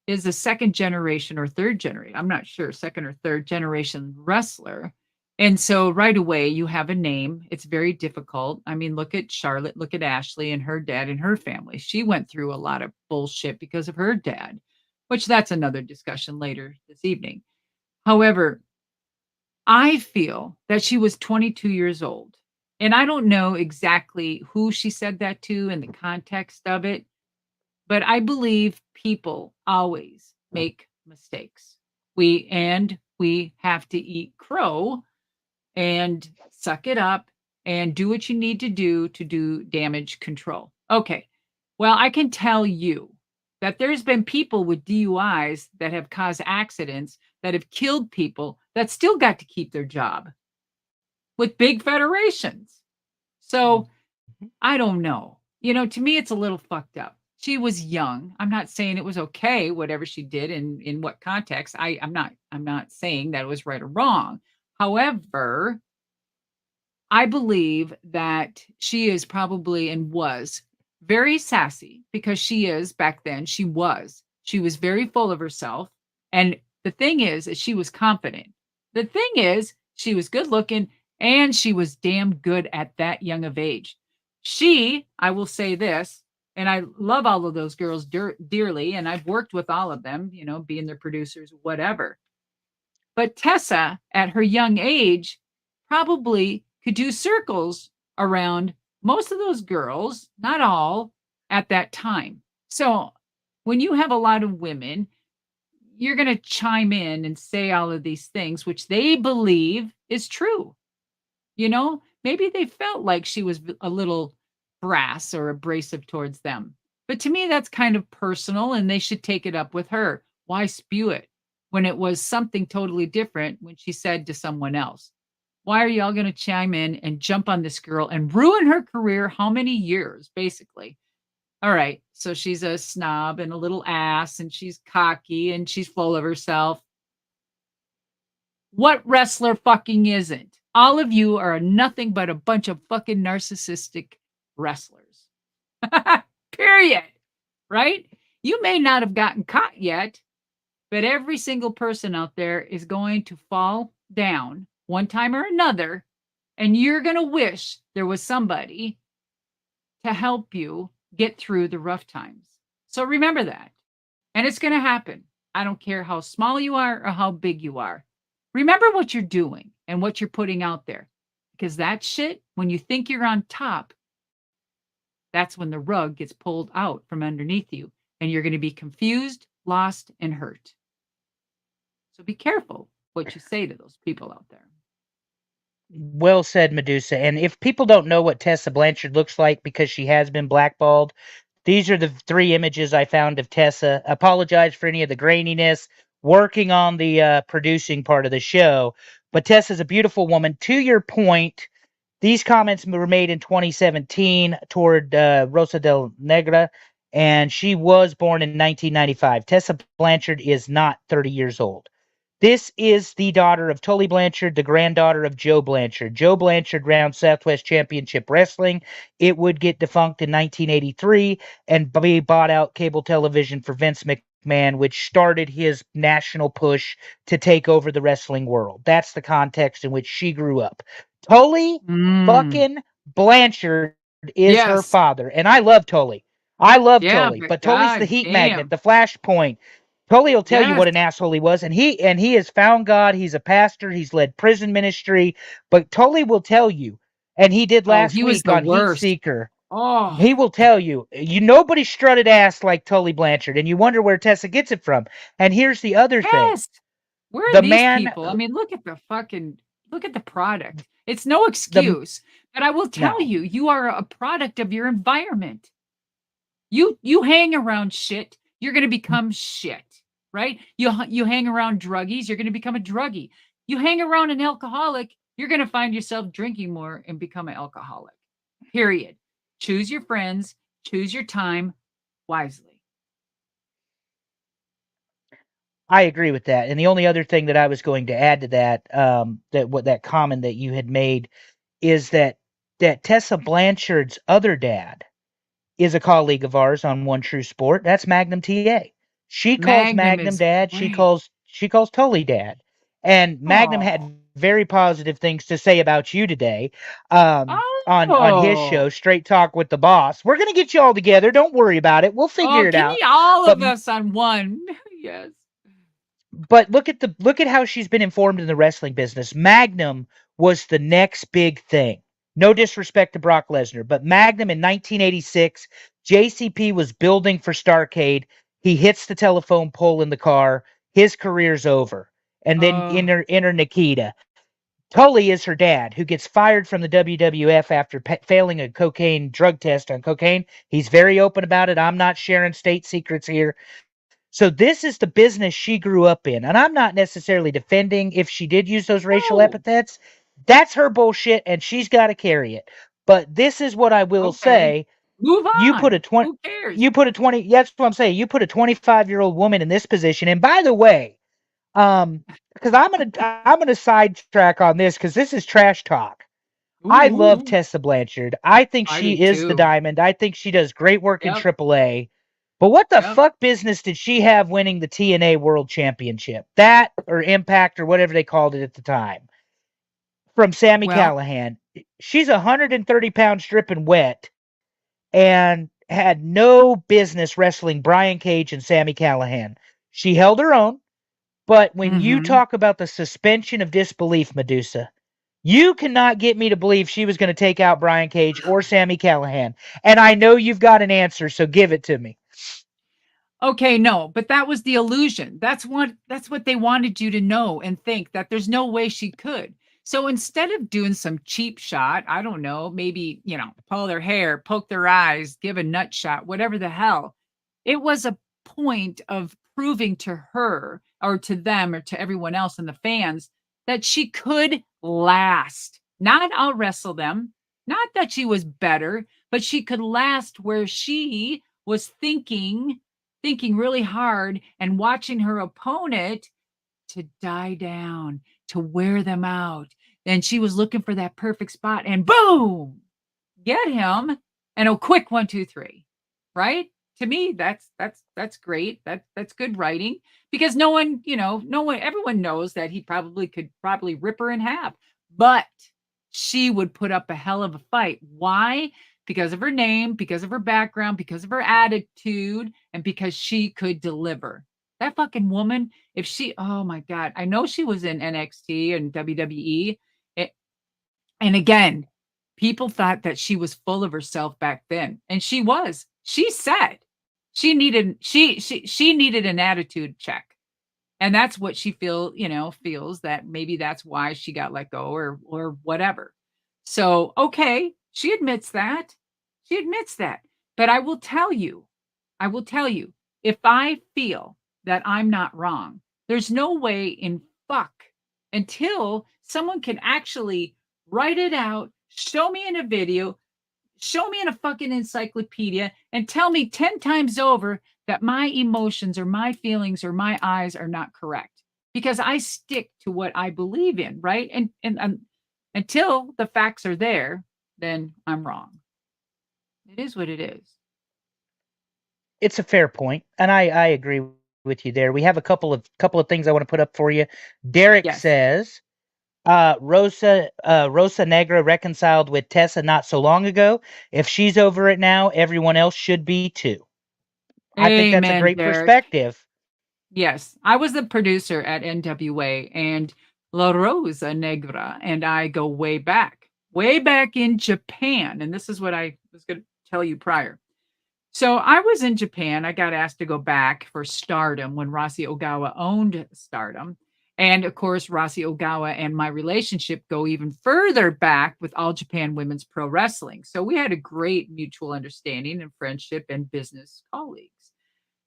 is a second generation or third generation, I'm not sure, second or third generation wrestler. And so right away you have a name. It's very difficult. I mean, look at Charlotte, look at Ashley and her dad and her family. She went through a lot of bullshit because of her dad, which that's another discussion later this evening. However, I feel that she was 22 years old. And I don't know exactly who she said that to in the context of it, but I believe people always make mistakes. We have to eat crow and suck it up and do what you need to do damage control. Okay. Well, I can tell you that there's been people with DUIs that have caused accidents that have killed people that still got to keep their job with big federations. So I don't know. To me, it's a little fucked up. She was young. I'm not saying it was okay, whatever she did in what context. I'm not saying that it was right or wrong. However, I believe that she is probably and was very sassy because she is back then. She was. She was very full of herself. And the thing is she was confident. The thing is, she was good looking and she was damn good at that young of age. I will say this, and I love all of those girls dearly, and I've worked with all of them, being their producers, whatever. But Tessa, at her young age, probably could do circles around most of those girls, not all, at that time. So when you have a lot of women, you're going to chime in and say all of these things, which they believe is true. Maybe they felt like she was a little brass or abrasive towards them. But to me, that's kind of personal and they should take it up with her. Why spew it when it was something totally different when she said to someone else? Why are y'all going to chime in and jump on this girl and ruin her career? How many years, basically? All right. So she's a snob and a little ass and she's cocky and she's full of herself. What wrestler fucking isn't? All of you are nothing but a bunch of fucking narcissistic wrestlers. Period. Right? You may not have gotten caught yet, but every single person out there is going to fall down one time or another. And you're going to wish there was somebody to help you get through the rough times. So remember that. And it's going to happen. I don't care how small you are or how big you are. Remember what you're doing and what you're putting out there. Because that shit, when you think you're on top, that's when the rug gets pulled out from underneath you and you're going to be confused, lost, and hurt. So be careful what you say to those people out there. Well said, Medusa. And if people don't know what Tessa Blanchard looks like because she has been blackballed, these are the three images I found of Tessa. Apologize for any of the graininess, working on the producing part of the show. But Tessa's a beautiful woman. To your point, these comments were made in 2017 toward Rosa del Negra, and she was born in 1995. Tessa Blanchard is not 30 years old. This is the daughter of Tully Blanchard, the granddaughter of Joe Blanchard. Joe Blanchard ran Southwest Championship Wrestling. It would get defunct in 1983 and be bought out cable television for Vince McMahon, which started his national push to take over the wrestling world. That's the context in which she grew up. Tully Mm. fucking Blanchard is her Yes. father. And I love Tully. I love Yeah, Tully, but but Tully's the god heat magnet, damn. the flashpoint. Tully will tell you Yes. what an asshole he was, and he has found God. He's a pastor. He's led prison ministry, but Tully will tell you, and he did Oh, last he was week the on Heat worst. Seeker. Oh, He will tell you, nobody strutted ass like Tully Blanchard, and you wonder where Tessa gets it from. And here's the other thing: yes. Where are the these man, people? I mean, look at the product. It's no the excuse, but I will tell no, you, you are a product of your environment. You hang around shit, you're gonna become shit, right? You hang around druggies, you're gonna become a druggie. You hang around an alcoholic, you're gonna find yourself drinking more and become an alcoholic. Period. Choose your friends, choose your time wisely. I agree with that. And the only other thing that I was going to add to that, that comment that you had made, is that Tessa Blanchard's other dad is a colleague of ours on One True Sport. That's Magnum TA. She calls Magnum Magnum is dad. great. She calls Tully dad. And Magnum Oh. had very positive things to say about you today, on his show, Oh. Straight Talk with the Boss. We're gonna get you all together. Don't worry about it. We'll Oh, figure it give me out. all But of us on one. Yes. look at how she's been informed in the wrestling business. Magnum was the next big thing. No disrespect to Brock Lesnar, but Magnum in 1986, JCP was building for Starcade. He hits the telephone pole in the car. His career's over. And then Oh, enter Nikita. Tully is her dad, who gets fired from the WWF after failing a cocaine drug test on cocaine. He's very open about it. I'm not sharing state secrets here. So this is the business she grew up in. And I'm not necessarily defending if she did use those racial no. epithets. That's her bullshit and she's got to carry it. But this is what I will Okay. say. Move You put a on. 20 Who cares? you put a 20 that's what I'm saying. You put a 25-year-old woman in this position. And by the way, because I'm gonna sidetrack on this because this is trash talk. I love Ooh, Tessa Blanchard. I think I do she is the too. diamond. I think she does great work in Yep. AAA. But what the Yep. fuck business did she have winning the TNA World Championship? That or Impact or whatever they called it at the time from Sammy Well, Callahan. She's 130 pounds dripping wet and had no business wrestling Brian Cage and Sammy Callahan. She held her own, but when you mhm. talk about the suspension of disbelief, Madusa, you cannot get me to believe she was going to take out Brian Cage or Sammy Callahan. And I know you've got an answer, so give it to me. Okay, no, but that was the illusion. That's what they wanted you to know and think that there's no way she could. So instead of doing some cheap shot, I don't know, maybe, pull their hair, poke their eyes, give a nut shot, whatever the hell. It was a point of proving to her or to them or to everyone else and the fans that she could last. Not I'll wrestle them, not that she was better, but she could last where she was thinking really hard and watching her opponent to die down, to wear them out. And she was looking for that perfect spot and boom, get him. And a quick 1, 2, 3, right? To me, that's great. That's good writing because no one, everyone knows that he could probably rip her in half, but she would put up a hell of a fight. Why? Because of her name, because of her background, because of her attitude, and because she could deliver. That fucking woman, if she, oh my God, I know she was in NXT and WWE. And again, people thought that she was full of herself back then, and she was. She said she needed an attitude check. And that's what she feels that maybe that's why she got let go or whatever. So, okay, she admits that. She admits that. But I will tell you, if I feel that I'm not wrong, there's no way in fuck until someone can actually write it out, show me in a video, show me in a fucking encyclopedia, and tell me 10 times over that my emotions or my feelings or my eyes are not correct. Because I stick to what I believe in, right? And until the facts are there, then I'm wrong. It is what it is. It's a fair point, and I agree with you there. We have a couple of things I want to put up for you. Derek Yes. says Rosa Negra reconciled with Tessa not so long ago. If she's over it now, everyone else should be too. I think that's a Amen, great Derek. perspective. Yes, I was the producer at NWA and La Rosa Negra, and I go way back in Japan. And this is what I was going to tell you prior. So I was in Japan. I got asked to go back for Stardom when Rossi Ogawa owned Stardom. And of course, Rossi Ogawa and my relationship go even further back with All Japan Women's Pro Wrestling. So we had a great mutual understanding and friendship and business colleagues.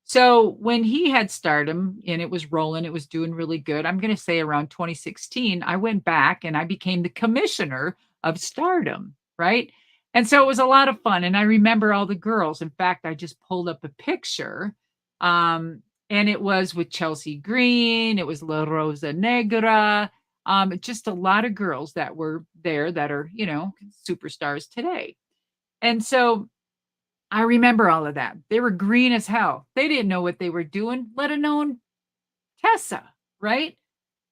So when he had Stardom and it was rolling, it was doing really good. I'm going to say around 2016, I went back and I became the commissioner of Stardom, right? And so it was a lot of fun. And I remember all the girls. In fact, I just pulled up a picture. And it was with Chelsea Green, it was La Rosa Negra, just a lot of girls that were there that are, superstars today. And so I remember all of that. They were green as hell. They didn't know what they were doing, let alone Tessa, right?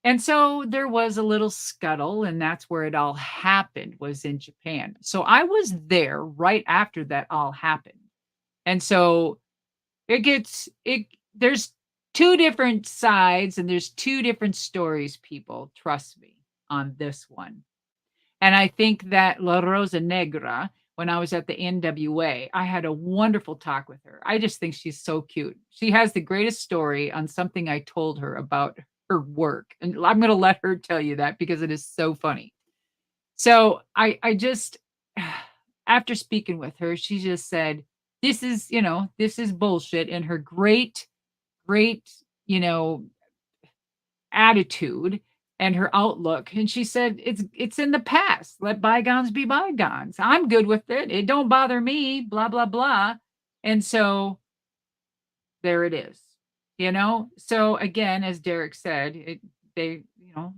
And so there was a little scuttle, and that's where it all happened, was in Japan. So I was there right after that all happened. And so it there's two different sides and there's two different stories, people. Trust me on this one. And I think that La Rosa Negra, when I was at the NWA, I had a wonderful talk with her. I just think she's so cute. She has the greatest story on something I told her about her work. And I'm going to let her tell you that because it is so funny. So I just, after speaking with her, she just said, this is bullshit. And her great, you know, attitude and her outlook. And she said, it's in the past. Let bygones be bygones. I'm good with it. It don't bother me, blah, blah, blah. And so there it is. So again, as Derek said, they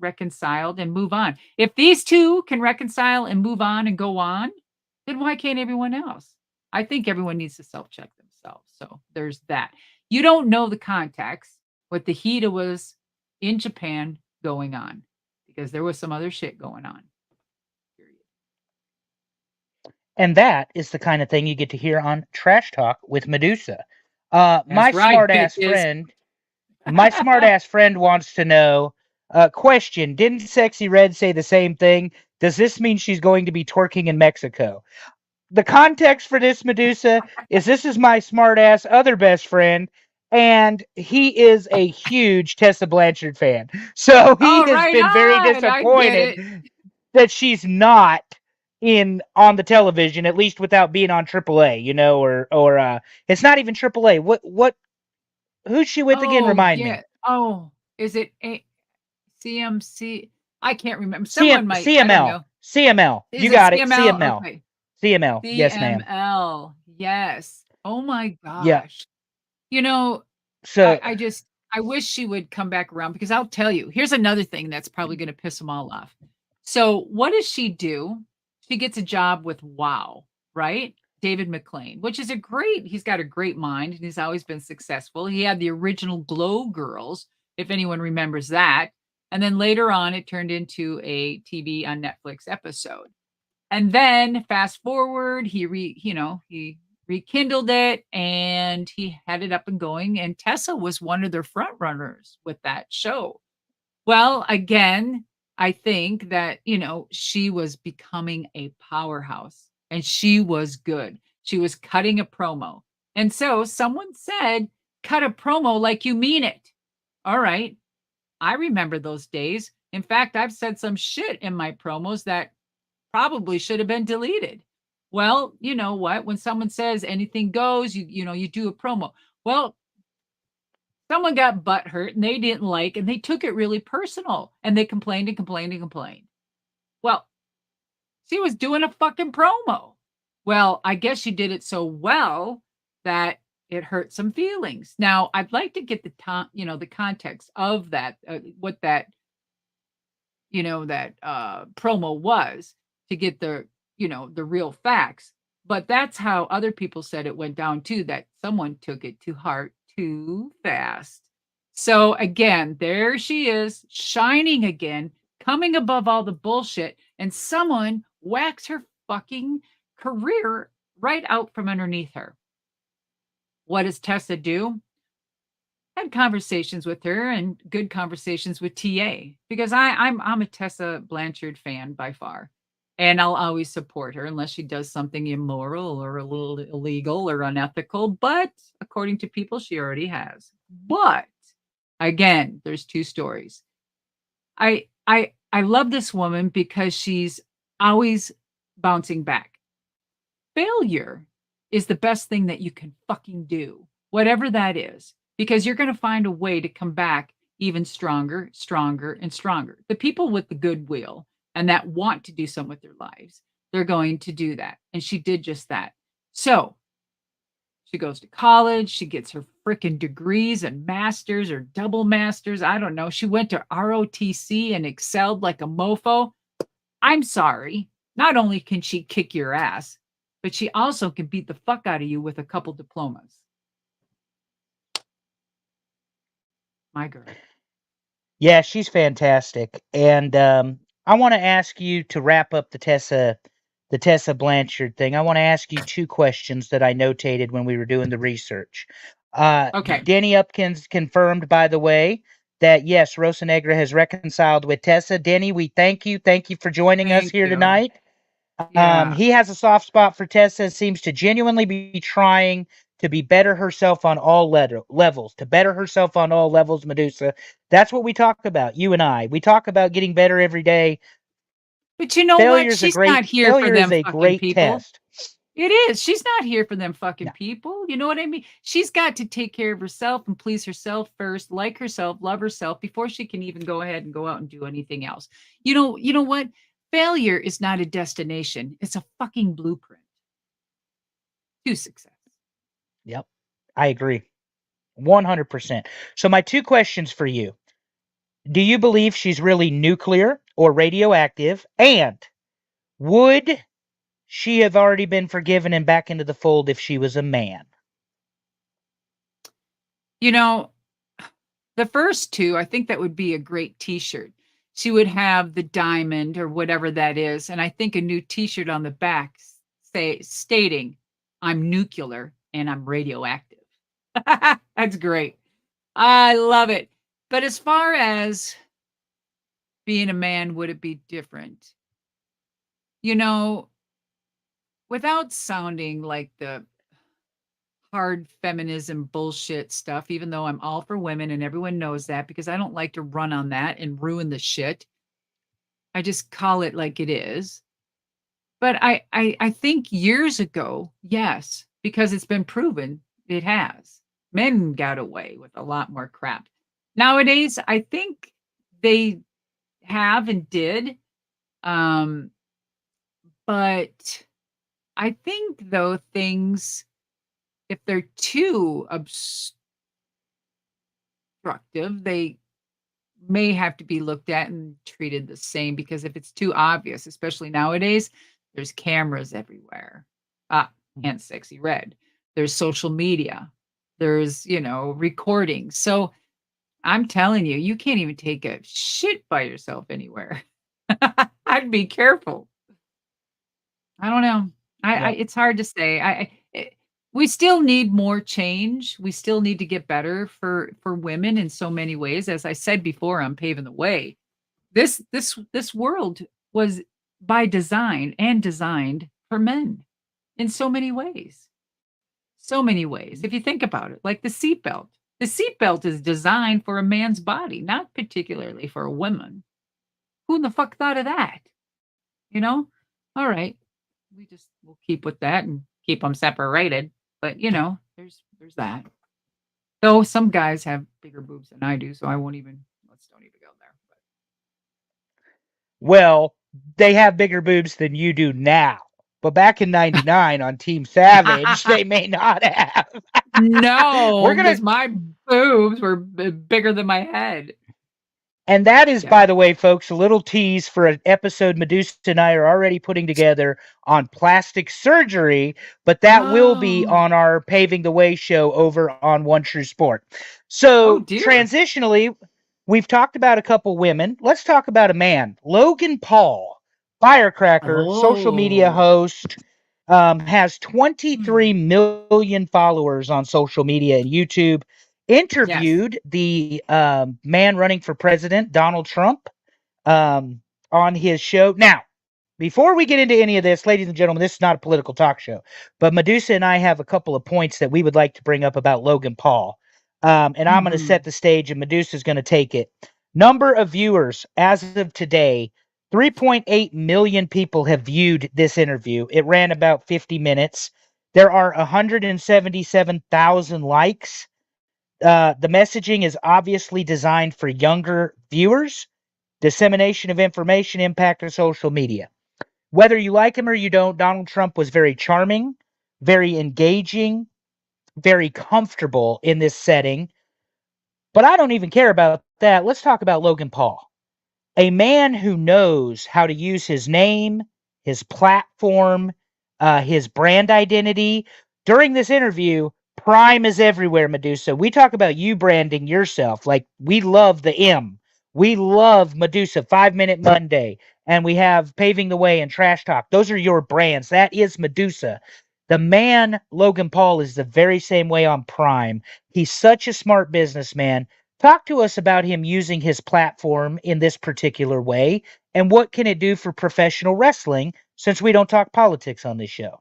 reconciled and move on. If these two can reconcile and move on and go on, then why can't everyone else? I think everyone needs to self-check themselves. So there's that. You don't know the context, what the heat was in Japan going on, because there was some other shit going on. Period. And that is the kind of thing you get to hear on Trash Talk with Madusa. That's right, bitches. My smart ass friend wants to know. Question: Didn't Sexy Red say the same thing? Does this mean she's going to be twerking in Mexico? The context for this, Madusa, is this is my smart ass other best friend, and he is a huge Tessa Blanchard fan. So he Oh, has right been very on. I get disappointed it. that she's not in on the television, at least without being on AAA, or it's not even AAA. What who's she with again? Oh, Remind yeah. me. Oh, is it CMC? I can't remember. Someone might. I don't CML. know. CML. Is You it got it. CML? CML. Okay. CML. Yes, ma'am. CML. Yes. Oh my Yeah. gosh. You know, So I wish she would come back around because I'll tell you, here's another thing that's probably going to piss them all off. So, what does she do? She gets a job with Wow, right? David McLean, which is he's got a great mind and he's always been successful. He had the original Glow Girls, if anyone remembers that. And then later on, it turned into a TV on Netflix episode. And then fast forward, he rekindled it and he had it up and going. And Tessa was one of their front runners with that show. Well, again, I think that, she was becoming a powerhouse and she was good. She was cutting a promo. And so someone said, cut a promo like you mean it. All right. I remember those days. In fact, I've said some shit in my promos that probably should have been deleted. Well, you know what? When someone says anything goes, you do a promo. Well, someone got butt hurt and they didn't like and they took it really personal and they complained and complained and complained. Well, she was doing a fucking promo. Well, I guess she did it so well that it hurt some feelings. Now, I'd like to get the context of that, what that promo was to get the real facts. But that's how other people said it went down too, that someone took it to heart too fast. So again, there she is, shining again, coming above all the bullshit, and someone whacks her fucking career right out from underneath her. What does Tessa do? had conversations with her and good conversations with TA because I'm a Tessa Blanchard fan by far. And I'll always support her unless she does something immoral or a little illegal or unethical. But according to people, she already has. But again, there's two stories. I love this woman because she's always bouncing back. Failure is the best thing that you can fucking do, whatever that is, because you're going to find a way to come back even stronger, stronger, and stronger. The people with the goodwill and that want to do something with their lives, they're going to do that. And she did just that. So she goes to college, she gets her freaking degrees and masters or double masters. I don't know. She went to ROTC and excelled like a mofo. I'm sorry. Not only can she kick your ass, but she also can beat the fuck out of you with a couple diplomas. My girl. Yeah, she's fantastic. And I want to ask you to wrap up the Tessa Blanchard thing. I want to ask you two questions that I notated when we were doing the research. Okay. Denny Upkins confirmed, by the way, that yes, Rosa Negra has reconciled with Tessa. Denny, we thank you. Thank you for joining us Thank here you. tonight. Yeah. He has a soft spot for Tessa, seems to genuinely be trying to be better herself on all levels, to better herself on all levels, Madusa. That's what we talk about, you and I. We talk about getting better every day. But you know what? She's not here for Failure is them a fucking great people. test. It is. She's not here for them fucking No. people. You know what I mean? She's got to take care of herself and please herself first, like herself, love herself before she can even go ahead and go out and do anything else. You know what? Failure is not a destination. It's a fucking blueprint to success. Yep. I agree. 100%. So my two questions for you. Do you believe she's really nuclear or radioactive? And would she have already been forgiven and back into the fold if she was a man? You know, the first two, I think that would be a great t-shirt. She would have the diamond or whatever that is, and I think a new t-shirt on the back say stating, "I'm nuclear and I'm radioactive." That's great. I love it. But as far as being a man, would it be different? You know, without sounding like the hard feminism bullshit stuff, even though I'm all for women and everyone knows that because I don't like to run on that and ruin the shit. I just call it like it is. But I think years ago, yes, because it's been proven it has. Men got away with a lot more crap. Nowadays, I think they have and did. Um, but I think though things, if they're too obstructive, they may have to be looked at and treated the same because if it's too obvious, especially nowadays, there's cameras everywhere. Ah, and sexy red. There's social media. There's, recording. So I'm telling you, you can't even take a shit by yourself anywhere. I'd be careful. I don't know. Yep. It's hard to say. We still need more change. We still need to get better for women in so many ways. As I said before, I'm paving the way. This world was by design and designed for men in so many ways. So many ways. If you think about it, like the seatbelt. The seatbelt is designed for a man's body, not particularly for a woman. Who in the fuck thought of that? You know? All right. We'll keep with that and keep them separated. But there's that. Though some guys have bigger boobs than I do, so I won't even let's don't even go there. Well, they have bigger boobs than you do now. But back in 99 on Team Savage, But they may not have. We're no, going because to my boobs were bigger than my head. And that is, Yeah. by the way, folks, a little tease for an episode Medusa and I are already putting together on plastic surgery, but that will be Oh. on our Paving the Way show over on One True Sport. Oh So, dear. transitionally, we've talked about a couple women. Let's talk about a man, Logan Paul, firecracker, social media Oh. host, has 23 Hmm. million followers on social media and YouTube. Yes. interviewed the man running for president, Donald Trump, on his show. Now, before we get into any of this, ladies and gentlemen, this is not a political talk show, but Madusa and I have a couple of points that we would like to bring up about Logan Paul. And I'm going to set Mhm. the stage, and Madusa is going to take it. Number of viewers as of today, 3.8 million people have viewed this interview. It ran about 50 minutes. There are 177,000 likes. The messaging is obviously designed for younger viewers. Dissemination of information, impact of social media. Whether you like him or you don't, Donald Trump was very charming, very engaging, very comfortable in this setting. But I don't even care about that. Let's talk about Logan Paul, a man who knows how to use his name, his platform, his brand identity. During this interview, Prime is everywhere, Medusa. We talk about you branding yourself. Like, we love the M. We love Medusa, 5 Minute Monday, and we have Paving the Way and Trash Talk. Those are your brands. That is Medusa. The man, Logan Paul, is the very same way on Prime. He's such a smart businessman. Talk to us about him using his platform in this particular way, and what can it do for professional wrestling, since we don't talk politics on this show.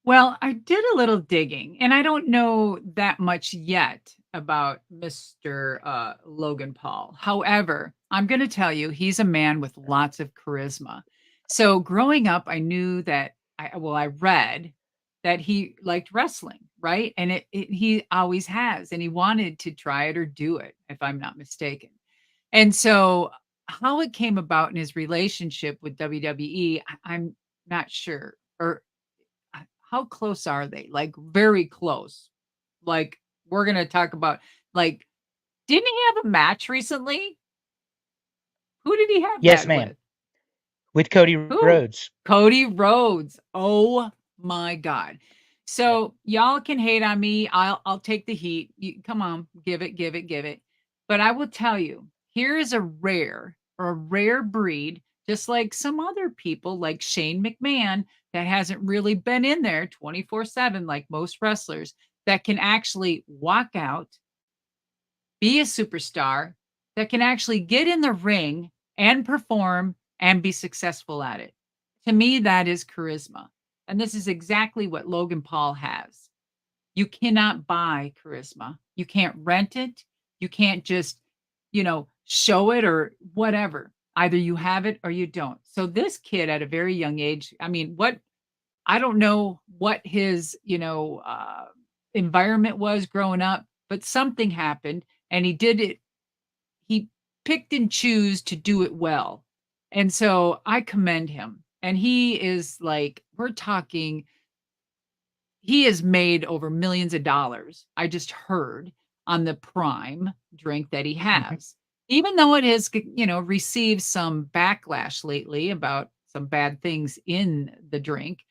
Well, I did a little digging, and I don't know that much yet about Mr. Logan Paul. However, I'm going to tell you, he's a man with lots of charisma. So growing up, I knew that I read that he liked wrestling, right? And he always has, and he wanted to try it or do it, if I'm not mistaken. And so, how it came about in his relationship with WWE, I'm not sure. Or how close are they? Like, very close. Like, we're gonna talk about, like, didn't he have a match recently? Who did he have Yes, that ma'am. with? With Cody Who? Rhodes. Cody Rhodes. Oh my god. Yep. So y'all can hate on me. I'll take the heat. You, come on, give it, give it, give it. But I will tell you, here is a rare or a rare breed, just like some other people like Shane McMahon that hasn't really been in there 24/7 like most wrestlers that can actually walk out, be a superstar, that can actually get in the ring and perform and be successful at it. To me, that is charisma. And this is exactly what Logan Paul has. You cannot buy charisma. You can't rent it. You can't just, show it or whatever. Either you have it or you don't. So this kid at a very young age, I mean, what I don't know what his, environment was growing up, but something happened and he did it. He picked and choose to do it well. And so I commend him. And he is like, we're talking, he has made over millions of dollars. I just heard on the Prime drink that he Mhm. has. Even though it has, received some backlash lately about some bad things in the drink,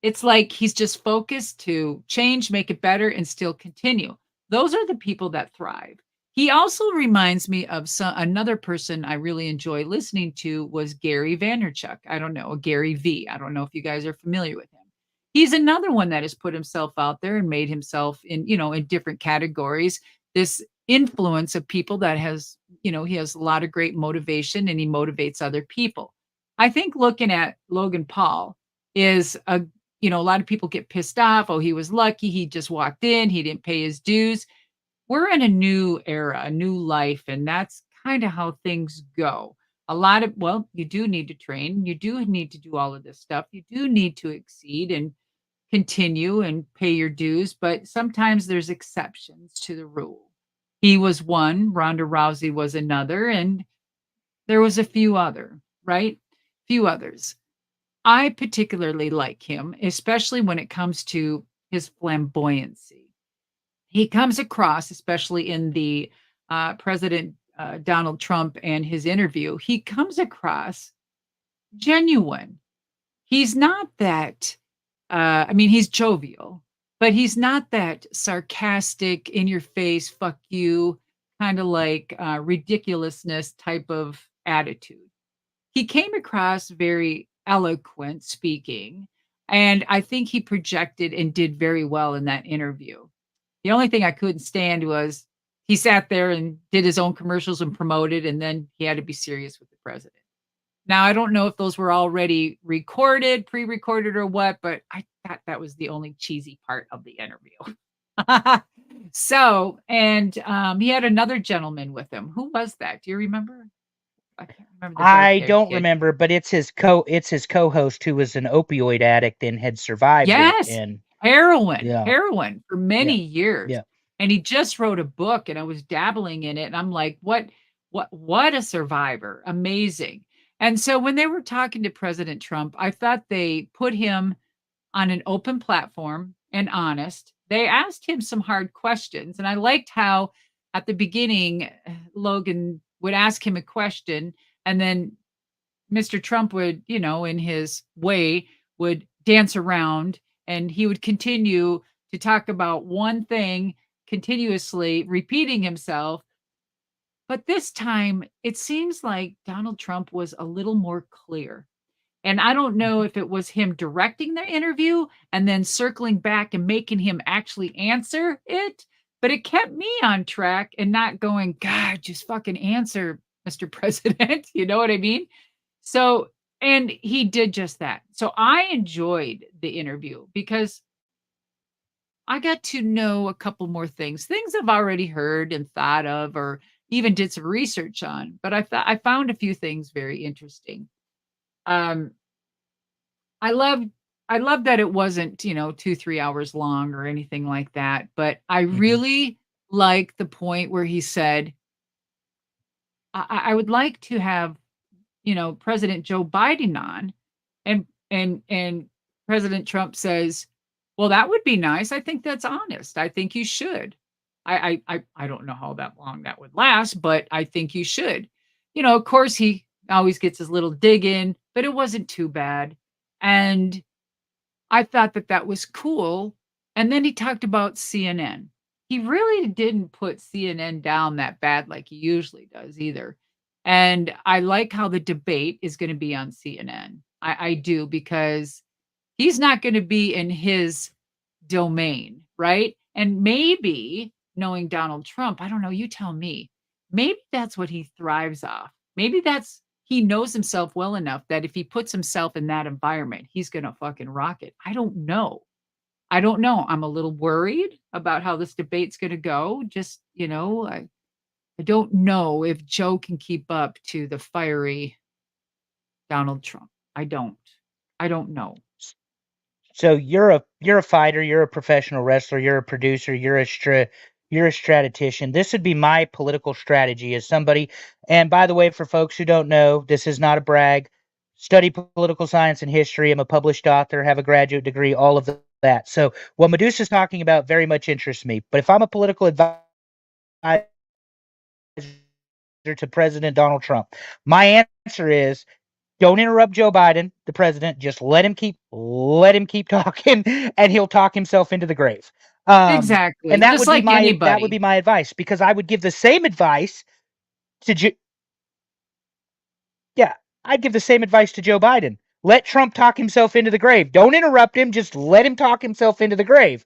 it's like he's just focused to change, make it better, and still continue. Those are the people that thrive. He also reminds me of another person I really enjoy listening to was Gary Vaynerchuk. I don't know, Gary V. I don't know if you guys are familiar with him. He's another one that has put himself out there and made himself in different categories. This influence of people that has, he has a lot of great motivation and he motivates other people. I think looking at Logan Paul is a lot of people get pissed off. Oh, he was lucky. He just walked in. He didn't pay his dues. We're in a new era, a new life, and that's kind of how things go. Well, you do need to train. You do need to do all of this stuff. You do need to exceed and continue and pay your dues, but sometimes there's exceptions to the rule. He was one, Ronda Rousey was another, and there was a few other, right? Few others. I particularly like him, especially when it comes to his flamboyancy. He comes across, especially in the President Donald Trump and his interview, he comes across genuine. He's not that, I mean, he's jovial, but he's not that sarcastic, in your face, fuck you, kind of like ridiculousness type of attitude. He came across very eloquent speaking, and I think he projected and did very well in that interview. The only thing I couldn't stand was he sat there and did his own commercials and promoted, and then he had to be serious with the president. Now, I don't know if those were already recorded, pre-recorded or what, but I thought that was the only cheesy part of the interview. So, and, he had another gentleman with him. Who was that? Do you remember? I can't remember the I dark-haired don't kid. remember, but it's his co-host who was an opioid addict and had survived it, Yes, and yeah, heroin for yeah, many years, yeah. and he just wrote a book, and I was dabbling in it, and I'm like, what a survivor, amazing." And so when they were talking to President Trump, I thought they put him on an open platform and honest. They asked him some hard questions, and I liked how at the beginning, Logan would ask him a question, and then Mr. Trump would, in his way, would dance around and he would continue to talk about one thing continuously, repeating himself. But this time, it seems like Donald Trump was a little more clear. And I don't know Mhm. if it was him directing the interview and then circling back and making him actually answer it, but it kept me on track and not going, God, just fucking answer, Mr. President. You know what I mean? So, and he did just that. So I enjoyed the interview because I got to know a couple more things I've already heard and thought of or even did some research on, but I found a few things very interesting. Um, I love I love that it wasn't, 2, 3 hours long or anything like that, but I Mhm. really like the point where he said, I would like to have, President Joe Biden on." And President Trump says, "Well, that would be nice. I think that's honest. I think you should." I don't know how that long that would last, but I think you should. Of course, he always gets his little dig in, but it wasn't too bad. And I thought that that was cool, and then he talked about CNN. He really didn't put CNN down that bad like he usually does either, and I like how the debate is gonna be on CNN. I do, because he's not gonna be in his domain, right? And maybe, knowing Donald Trump, I don't know, you tell me, maybe that's what he thrives off. Maybe that's he knows himself well enough that if he puts himself in that environment, he's gonna fucking rock it. I don't know. I don't know. I'm a little worried about how this debate's gonna go. Just, I don't know if Joe can keep up to the fiery Donald Trump. I don't. I don't know. So you're a fighter, you're a professional wrestler, you're a producer, you're a strategician. This would be my political strategy as somebody. And by the way, for folks who don't know, this is not a brag. Study political science and history. I'm a published author, have a graduate degree, all of that. So what Medusa's talking about very much interests me. But if I'm a political advisor to President Donald Trump, my answer is don't interrupt Joe Biden, the president. Just let him keep talking, and he'll talk himself into the grave. Exactly. And Just like that would anybody. be my advice because I would give the same advice to yeah, I'd give the same advice to Joe Biden. Let Trump talk himself into the grave. Don't interrupt him. Just let him talk himself into the grave,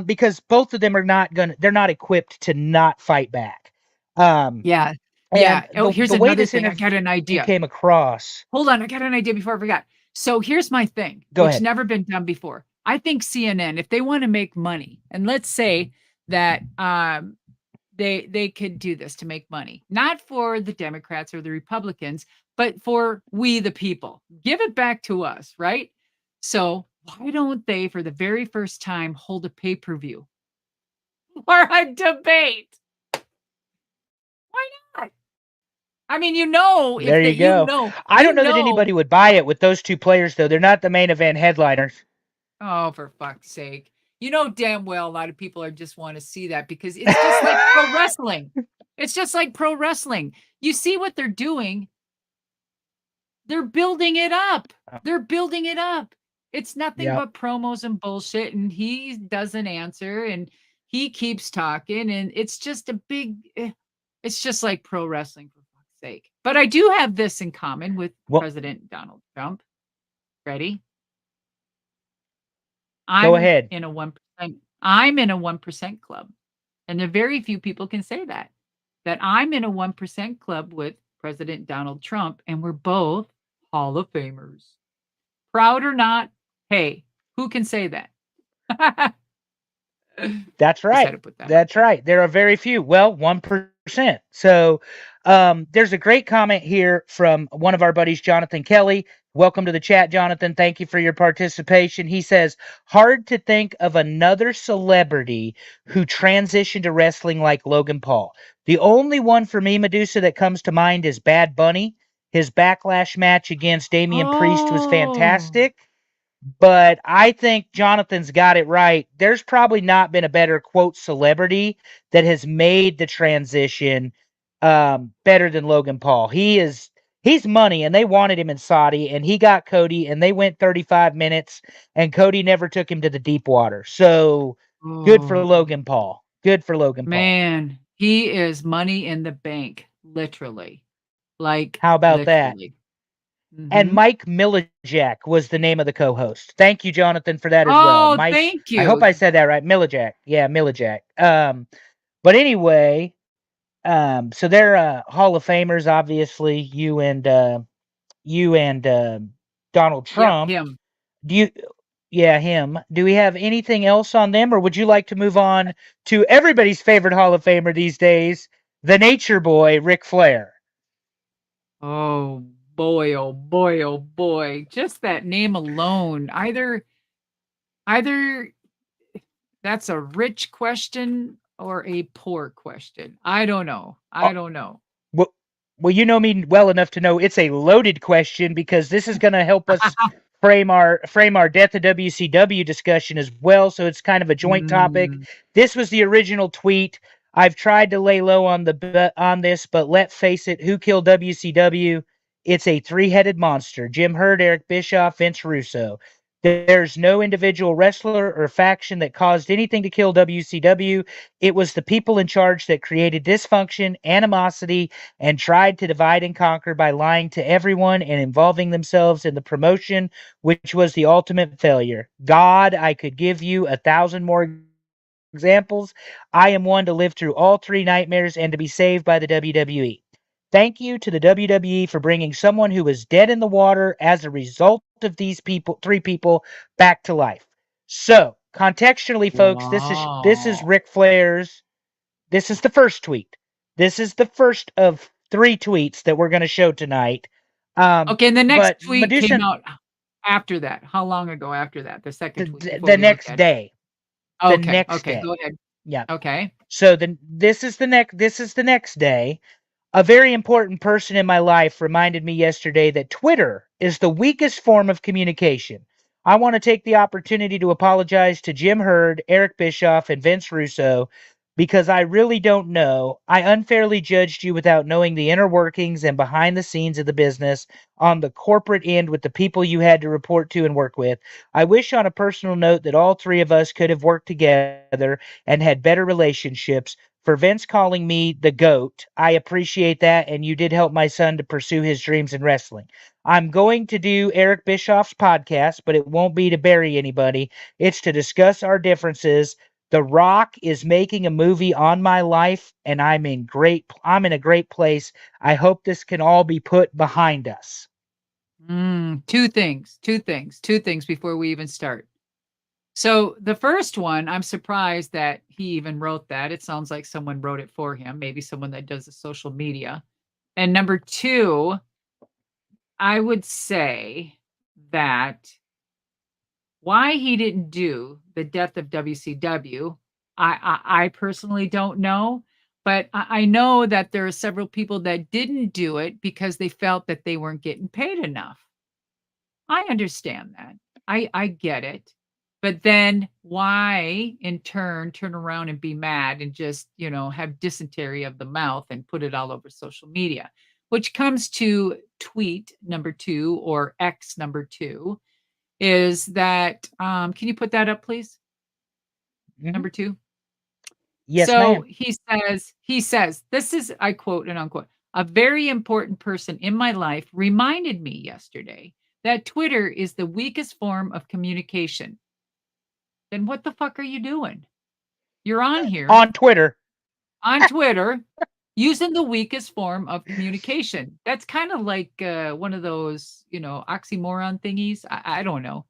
because both of them are not gonna. They're not equipped to not fight back. Um, Yeah. and Yeah. Oh, here's the way another this thing. I interview got an idea. came across. Hold on, I got an idea before I forgot. So here's my thing, Go which ahead. never been done before. I think CNN, if they want to make money, and let's say that they could do this to make money, not for the Democrats or the Republicans, but for we the people. Give it back to us, right? So why don't they, for the very first time, hold a pay-per-view or a debate? Why not? I mean, if There that you go. I don't know that anybody would buy it with those two players, though. They're not the main event headliners. Oh, for fuck's sake. You know damn well a lot of people are just want to see that because it's just like pro wrestling. It's just like pro wrestling. You see what they're doing? They're building it up. They're building it up. It's nothing Yep. but promos and bullshit, and he doesn't answer, and he keeps talking, and it's just a big it's just like pro wrestling for fuck's sake. But I do have this in common with Well, President Donald Trump. Ready? go I'm ahead. in a 1%. I'm in a 1% club. And there are very few people can say that I'm in a 1% club with President Donald Trump, and we're both Hall of Famers. Proud or not, hey, who can say that? That's Just had right. to put that out That's there. right. There are very few. Well, 1%. So there's a great comment here from one of our buddies, Jonathan Kelly. Welcome to the chat, Jonathan. Thank you for your participation. He says, hard to think of another celebrity who transitioned to wrestling like Logan Paul. The only one for me, Madusa, that comes to mind is Bad Bunny. His backlash match against Damian Priest was Oh. fantastic. But I think Jonathan's got it right. There's probably not been a better quote celebrity that has made the transition better than Logan Paul. He's money, and they wanted him in Saudi, and he got Cody, and they went 35 minutes, and Cody never took him to the deep water. So good for Oh, Logan Paul. Good for Logan Paul. man, he is money in the bank, literally. Like, How about that? literally. And Mhm. Mike Millijak was the name of the co-host. Thank you, Jonathan, for that as well. Oh, Mike, thank I hope you. I said that right. Millijak. Yeah, Millijak. But anyway, so they're Hall of Famers, obviously. You and Donald Yep, Trump. him. Do you? Yeah, him. Do we have anything else on them, or would you like to move on to everybody's favorite Hall of Famer these days, the Nature Boy, Ric Flair? Oh boy, oh boy, oh boy. Just that name alone. Either that's a rich question or a poor question. I don't know. I don't know. Well, well, you know me well enough to know it's a loaded question because this is going to help us frame our death of WCW discussion as well. So it's kind of a joint topic. Mm. This was the original tweet. I've tried to lay low on this, but let's face it: who killed WCW? It's a three-headed monster: Jim Herd, Eric Bischoff, Vince Russo. There's no individual wrestler or faction that caused anything to kill WCW. It was the people in charge that created dysfunction, animosity, and tried to divide and conquer by lying to everyone and involving themselves in the promotion, which was the ultimate failure. God, I could give you 1,000 more examples. I am one to live through all three nightmares and to be saved by the WWE. Thank you to the WWE for bringing someone who was dead in the water as a result of these three people, back to life. So, contextually, folks, this is Wow. Ric Flair's. This is the first tweet. This is the first of three tweets that we're going to show tonight. Okay, and the next But tweet came Medusa, out after that. How long ago after that? The second tweet before the we look next at it. day, the Okay, next okay, day, go ahead. yeah. Okay. So this is the next day. A very important person in my life reminded me yesterday that Twitter is the weakest form of communication. I want to take the opportunity to apologize to Jim Herd, Eric Bischoff, and Vince Russo because I really don't know. I unfairly judged you without knowing the inner workings and behind the scenes of the business on the corporate end with the people you had to report to and work with. I wish on a personal note that all three of us could have worked together and had better relationships. For Vince calling me the GOAT, I appreciate that, and you did help my son to pursue his dreams in wrestling. I'm going to do Eric Bischoff's podcast, but it won't be to bury anybody. It's to discuss our differences. The Rock is making a movie on my life, and I'm in a great place. I hope this can all be put behind us. Two things before we even start. So the first one, I'm surprised that he even wrote that. It sounds like someone wrote it for him, maybe someone that does the social media. And number two, I would say that why he didn't do the death of WCW, I personally don't know, but I know that there are several people that didn't do it because they felt that they weren't getting paid enough. I understand that. I get it. But then why in turn around and be mad and just, have dysentery of the mouth and put it all over social media, which comes to tweet number 2 or X number 2 is that can you put that up please? Mhm. Number 2. Yes, So ma'am. he says, this is I quote and unquote, a very important person in my life reminded me yesterday that Twitter is the weakest form of communication. Then what the fuck are you doing? You're on here on Twitter. on Twitter using the weakest form of communication. That's kind of like one of those, oxymoron thingies. I don't know.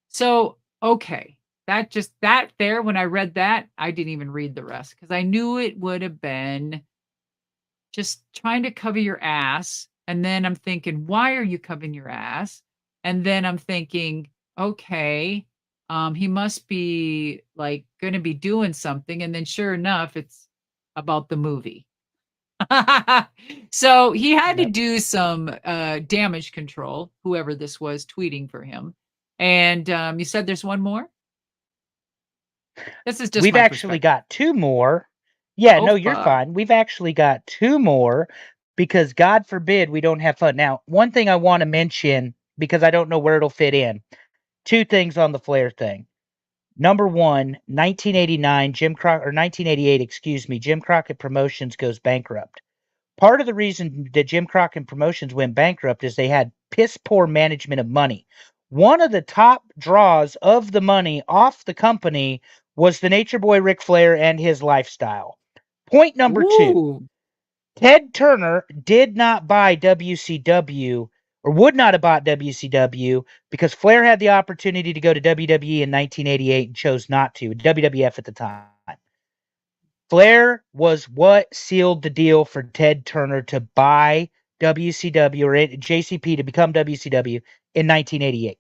So, okay. That there, when I read that, I didn't even read the rest because I knew it would have been just trying to cover your ass. And then I'm thinking, why are you covering your ass? And then I'm thinking, okay, he must be like going to be doing something. And then sure enough, it's about the movie. So he had to Yep. do some damage control, whoever this was tweeting for him. And you said there's one more? This is just We've my actually perspective. got two more. Yeah, Oh, no, you're fuck. fine. We've actually got two more because God forbid we don't have fun. Now, one thing I want to mention because I don't know where it'll fit in. Two things on the Flair thing. Number one, 1989, Jim Crockett, or 1988, excuse me, Jim Crockett Promotions goes bankrupt. Part of the reason that Jim Crockett Promotions went bankrupt is they had piss poor management of money. One of the top draws of the money off the company was the Nature Boy Ric Flair and his lifestyle. Point number two, Ooh. Ted Turner did not buy WCW or would not have bought WCW because Flair had the opportunity to go to WWE in 1988 and chose not to, WWF at the time. Flair was what sealed the deal for Ted Turner to buy WCW or JCP to become WCW in 1988.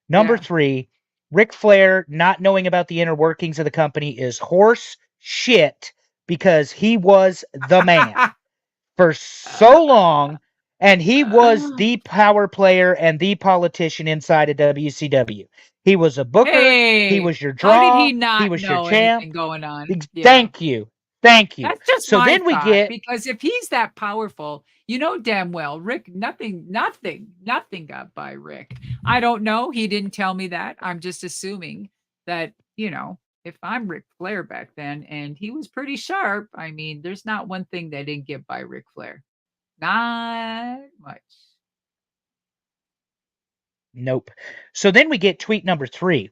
Number Yeah. three, Ric Flair not knowing about the inner workings of the company is horse shit because he was the man for so long, and he was the power player and the politician inside of WCW. He was a booker, he Hey, was your how did draw, he he not was your know anything champ. going on? Yeah. Thank you. Thank you. That's just So my then we thought get because if he's that powerful, you know damn well Rick nothing got by Rick. I don't know. He didn't tell me that. I'm just assuming that, if I'm Ric Flair back then and he was pretty sharp, I mean, there's not one thing that didn't get by Ric Flair. Not much. nope. So then we get tweet number 3.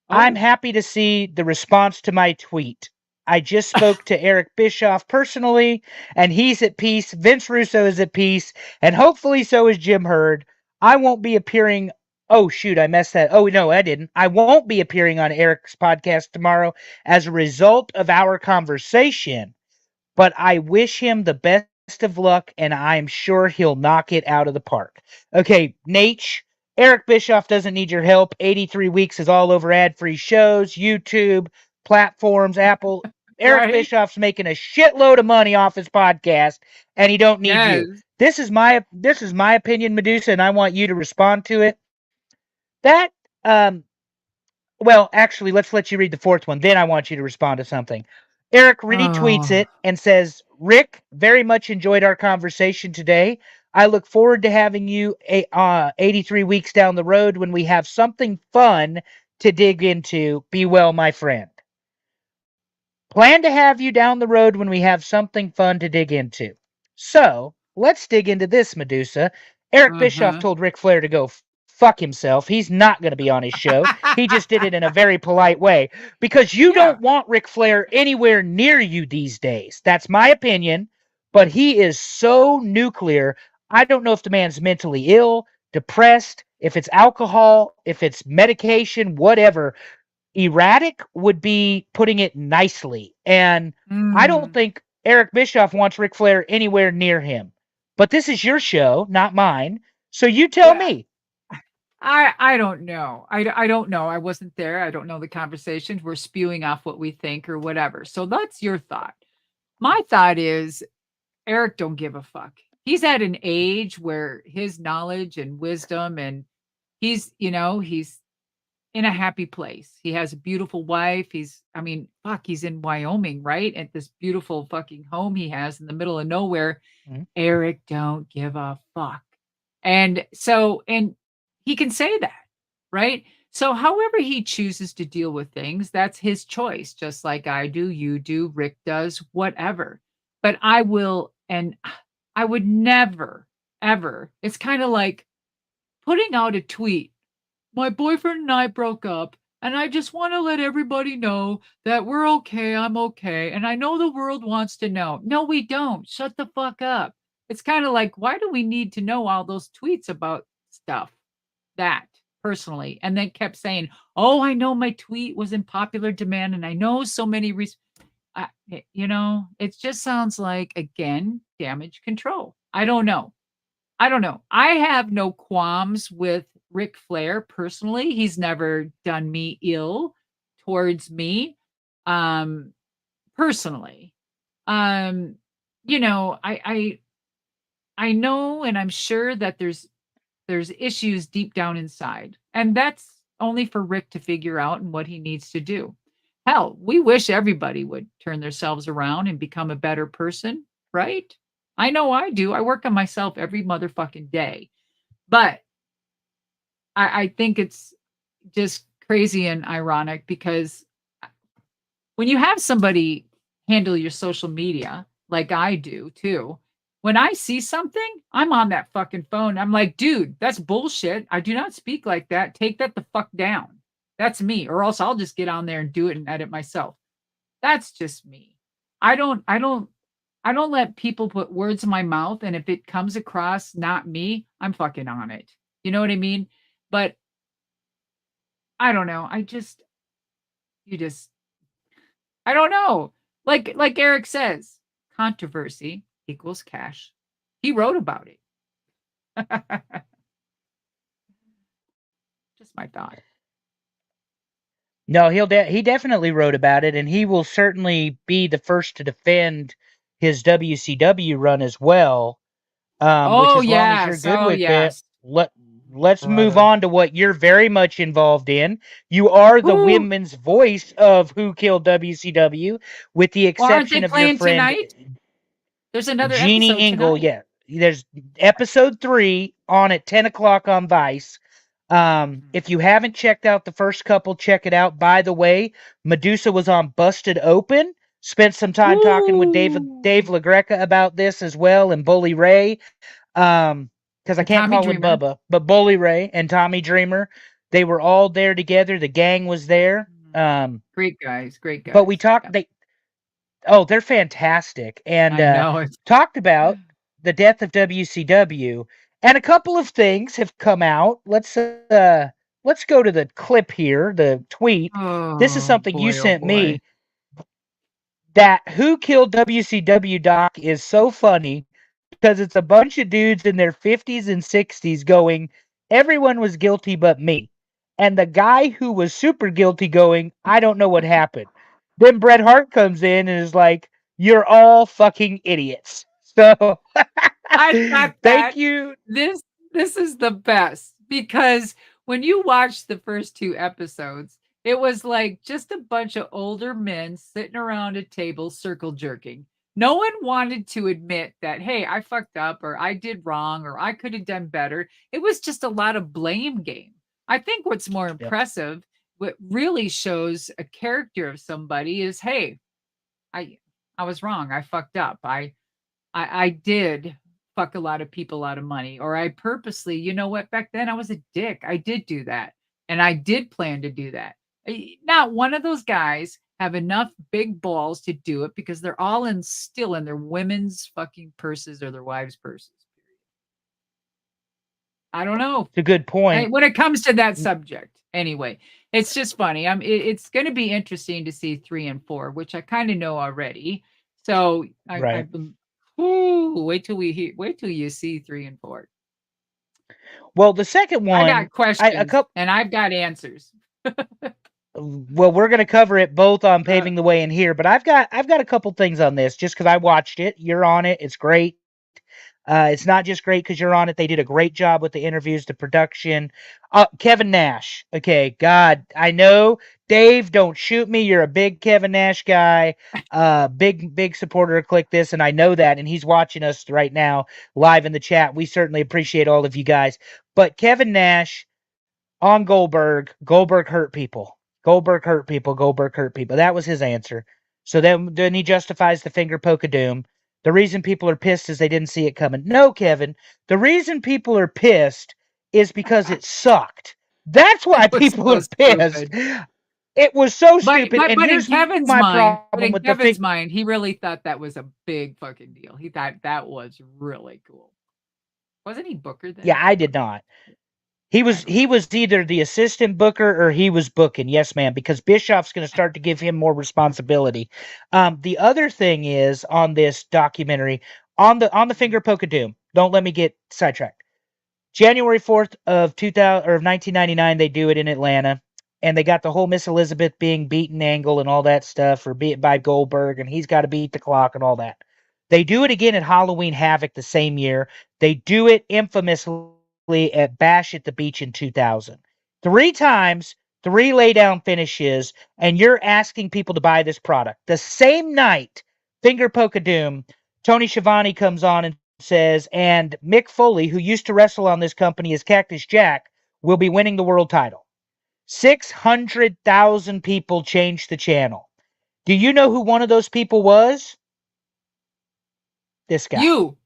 I'm Oh. happy to see the response to my tweet. I just spoke to Eric Bischoff personally, and he's at peace. Vince Russo is at peace, and hopefully so is Jim Herd. I won't be appearing. Oh, shoot, I messed that. Oh, no, I didn't. I won't be appearing on Eric's podcast tomorrow as a result of our conversation, but I wish him the best of luck, and I'm sure he'll knock it out of the park. Okay, Nate, Eric Bischoff doesn't need your help. 83 weeks is all over ad free shows, YouTube, platforms, Apple. Eric Right? Bischoff's making a shitload of money off his podcast, and he don't need you. Yes. This is my opinion, Madusa, and I want you to respond to it. That well, actually, let's let you read the fourth one. Then I want you to respond to something. Eric retweets Oh. it and says, Rick, very much enjoyed our conversation today. I look forward to having you 83 weeks down the road when we have something fun to dig into. Be well, my friend. Plan to have you down the road when we have something fun to dig into. So, let's dig into this, Medusa. Eric Bischoff Uh-huh. told Ric Flair to go fuck himself. He's not going to be on his show. He just did it in a very polite way because you Yeah. don't want Ric Flair anywhere near you these days. That's my opinion, but he is so nuclear. I don't know if the man's mentally ill, depressed, if it's alcohol, if it's medication, whatever. Erratic would be putting it nicely. And I don't Mm. think Eric Bischoff wants Ric Flair anywhere near him. But this is your show, not mine. So you tell Yeah. me. I don't know. I don't know. I wasn't there. I don't know the conversations. We're spewing off what we think or whatever. So that's your thought. My thought is Eric don't give a fuck. He's at an age where his knowledge and wisdom and he's in a happy place. He has a beautiful wife. I mean, fuck, he's in Wyoming, right? At this beautiful fucking home he has in the middle of nowhere. Mhm. Eric don't give a fuck. And he can say that, right? So however he chooses to deal with things, that's his choice, just like I do, you do, Rick does, whatever. But I would never, ever. It's kind of like putting out a tweet. My boyfriend and I broke up And I just want to let everybody know that we're okay. I'm okay. And I know the world wants to know. No, we don't. Shut the fuck up. It's kind of like, why do we need to know all those tweets about stuff? That personally. And then kept saying, oh, I know my tweet was in popular demand. And I know so many, it just sounds like, again, damage control. I don't know. I don't know. I have no qualms with Ric Flair personally. He's never done me ill towards me, um, personally. Um, I know and I'm sure that there's issues deep down inside. And that's only for Rick to figure out and what he needs to do. Hell, we wish everybody would turn themselves around and become a better person, right? I know I do. I work on myself every motherfucking day. But I think it's just crazy and ironic because when you have somebody handle your social media like I do too, when I see something, I'm on that fucking phone. I'm like, dude, that's bullshit. I do not speak like that. Take that the fuck down. That's me. Or else I'll just get on there and do it and edit myself. That's just me. I don't I don't I don't let people put words in my mouth, and if it comes across not me, I'm fucking on it. You know what I mean? But I don't know. You just I don't know. Like Eric says, controversy equals cash. He wrote about it. Just my thought. No, he definitely wrote about it, and he will certainly be the first to defend his WCW run as well. Which, Oh as long as you're yes. good Oh with it, yes. let's move Brother. on to what you're very much involved in. You are the Who women's voice of Who Killed WCW, with the well, aren't they exception of your playing friend tonight? There's another Jeannie episode Engel. tonight. Yeah, there's episode 3 on at 10 o'clock on Vice. Mhm. If you haven't checked out the first couple, check it out. By the way, Madusa was on Busted Open. Spent some time talking with Dave Woo! LaGreca about this as well, and Bully Ray. Because I And can't Tommy call him Dreamer. Bubba, but Bully Ray and Tommy Dreamer, they were all there together. The gang was there. Mhm. Great guys, great But we guys. talked. Yeah. They're fantastic, and I know it. talked about the death of WCW, and a couple of things have come out. Let's go to the clip here, the tweet. This is Oh something you boy, oh sent boy. me. That Who Killed WCW doc is so funny because it's a bunch of dudes in their 50s and 60s going, everyone was guilty but me. And the guy who was super guilty going, I don't know what happened. Then Bret Hart comes in and is like, you're all fucking idiots. So I got thank that. you. This this is the best because when you watch the first 2 episodes, it was like just a bunch of older men sitting around a table circle jerking. No one wanted to admit that, "Hey, I fucked up," or "I did wrong," or "I could have done better." It was just a lot of blame game. I think what's more Yep. impressive, what really shows a character of somebody is, "Hey, I I was wrong. I fucked up. I did fuck a lot of people out of money, or I purposely, you know what, back then I was a dick. I did do that. And I did plan to do that. Not one of those guys have enough big balls to do it because they're all still in their women's fucking purses or their wives' purses. I don't know. It's a good point. When it comes to that subject, anyway, it's just funny. It's going to be interesting to see 3 and 4, which I kind of know already. So Right. I've been, ooh, wait till you see 3 and 4. Well, the second I got one, I a questions couple. and I've got answers. Well, we're going to cover it both on Uh, paving the way in here, but I've got a couple things on this just because I watched it. You're on it. It's great. It's not just great because you're on it. They did a great job with the interviews, the production. Kevin Nash. Okay, God, I know. Dave, don't shoot me. You're a big Kevin Nash guy. Big supporter of Click This, and I know that. And he's watching us right now live in the chat. We certainly appreciate all of you guys. But Kevin Nash on Goldberg. Goldberg hurt people. Goldberg hurt people. Goldberg hurt people. That was his answer. So then he justifies the finger poke of doom. The reason people are pissed is they didn't see it coming. No, Kevin. The reason people are pissed is because it sucked. That's It why was people so are pissed. stupid. It was so But stupid. but And but in here's my Kevin's mind problem but with in the thing. Kevin's mind, he really thought that was a big fucking deal. He thought that was really cool. Wasn't he Booker Yeah, then? I Or did not. He I was don't know. he was either the assistant booker or he was booking. Yes, ma'am, because Bischoff's going to start to give him more responsibility. The other thing is on this documentary on the Mhm. finger poke of doom. Don't let me get sidetracked. January 4th of 2000 or of 1999, they do it in Atlanta, and they got the whole Miss Elizabeth being beaten angle and all that stuff, or beat by Goldberg, and he's got to beat the clock and all that. They do it again at Halloween Havoc the same year. They do it infamously at Bash at the Beach in 2000. Three times, three laydown finishes, and you're asking people to buy this product. The same night, Finger Poke of Doom, Tony Schiavone comes on and says, and Mick Foley, who used to wrestle on this company as Cactus Jack, will be winning the world title. 600,000 people changed the channel. Do you know who one of those people was? This guy. You.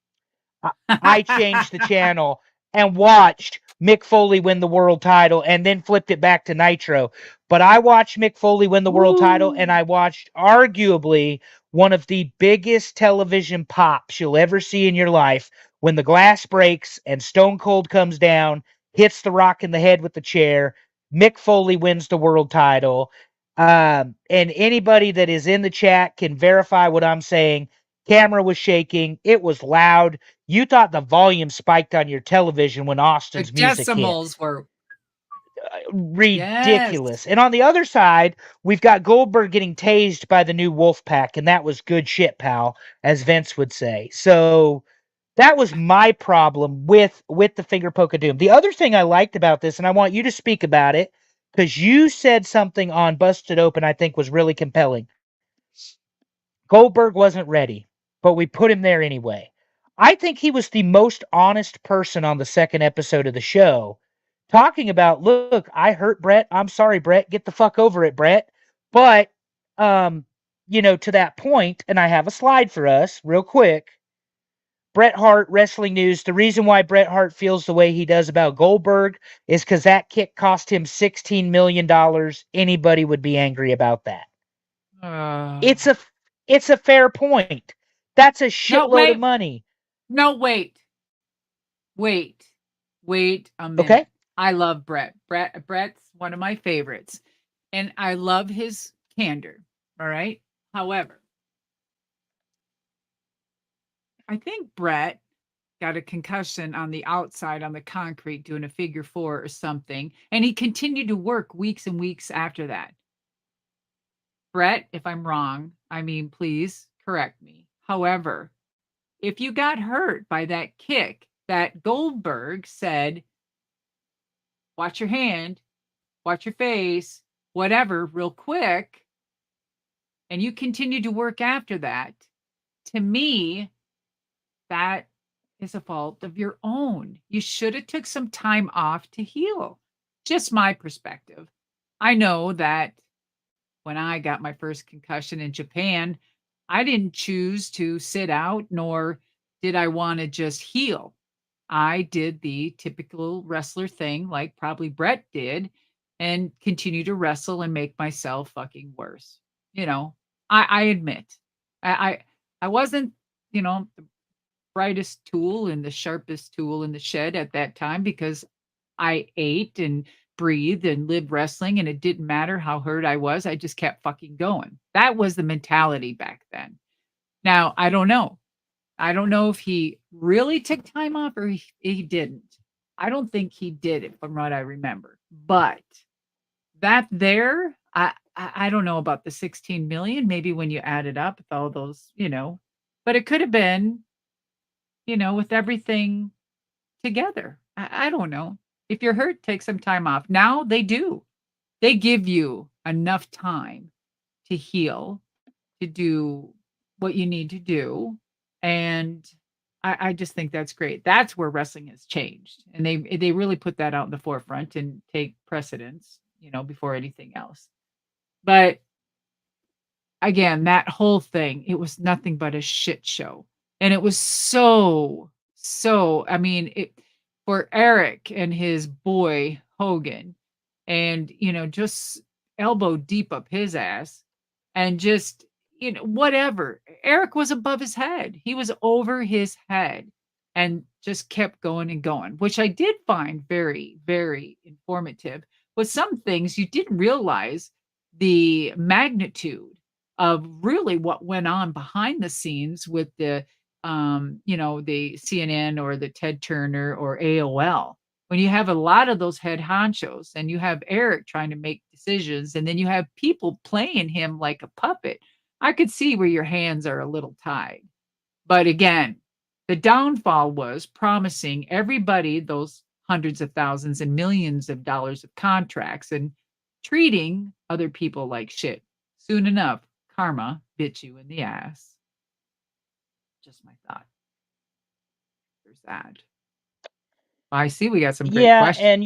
I, I changed the channel and watched Mick Foley win the world title and then flipped it back to Nitro. But I watched Mick Foley win the world title and Ooh. I watched arguably one of the biggest television pops you'll ever see in your life when the glass breaks and Stone Cold comes down, hits The Rock in the head with the chair. Mick Foley wins the world title. And anybody that is in the chat can verify what I'm saying. Camera was shaking. It was loud. You thought the volume spiked on your television when The Austin's music hit. decimals were yes. Ridiculous. And on the other side, we've got Goldberg getting tased by the new Wolf Pack, and that was good shit, pal, as Vince would say. So that was my problem with the finger poke of doom. The other thing I liked about this, and I want you to speak about it, because you said something on Busted Open I think was really compelling. Goldberg wasn't ready, but we put him there anyway. I think he was the most honest person on the second episode of the show, talking about, look, I hurt Brett. I'm sorry, Brett. Get the fuck over it, Brett. But, um, to that point, and I have a slide for us real quick. Bret Hart Wrestling News. The reason why Bret Hart feels the way he does about Goldberg is because that kick cost him $16 million. Anybody would be angry about that. Uh, It's a it's a fair point. That's a no, shitload of wait. money. No, wait. Wait. Wait a Okay? minute. I love Brett. Brett's one of my favorites. And I love his candor. All right. However, I think Brett got a concussion on the outside on the concrete doing a figure four or something. And he continued to work weeks and weeks after that. Brett, if I'm wrong, I mean, please correct me. However, if you got hurt by that kick that Goldberg said, watch your hand, watch your face, whatever, real quick, and you continue to work after that, to me, that is a fault of your own. You should have took some time off to heal. Just my perspective. I know that when I got my first concussion in Japan, I didn't choose to sit out, nor did I want to just heal. I did the typical wrestler thing, like probably Brett did, and continue to wrestle and make myself fucking worse. You know, I admit, I, I I wasn't, the brightest tool and the sharpest tool in the shed at that time because I ate and breathed and lived wrestling, and it didn't matter how hurt I was. I just kept fucking going. That was the mentality back then. Now, I don't know. I don't know if he really took time off or he didn't. I don't think he did it from what I remember. But that there, I don't know about the 16 million. Maybe when you add it up with all those, but it could have been, with everything together. I don't know. If you're hurt, take some time off. Now they do. They give you enough time to heal, to do what you need to do. And I just think that's great. That's where wrestling has changed. And they really put that out in the forefront and take precedence, before anything else. But again, that whole thing, it was nothing but a shit show. And it was so, I mean, for Eric and his boy Hogan. and, just elbow deep up his ass and just, whatever. Eric was above his head. He was over his head and just kept going and going, which I did find very, very informative. With some things you didn't realize the magnitude of really what went on behind the scenes with the CNN or the Ted Turner or AOL. When you have a lot of those head honchos and you have Eric trying to make decisions and then you have people playing him like a puppet, I could see where your hands are a little tied. But again, the downfall was promising everybody those hundreds of thousands and millions of dollars of contracts and treating other people like shit. Soon enough, karma bit you in the ass. Just my thought. There's that. I see we got some great Yeah, questions. and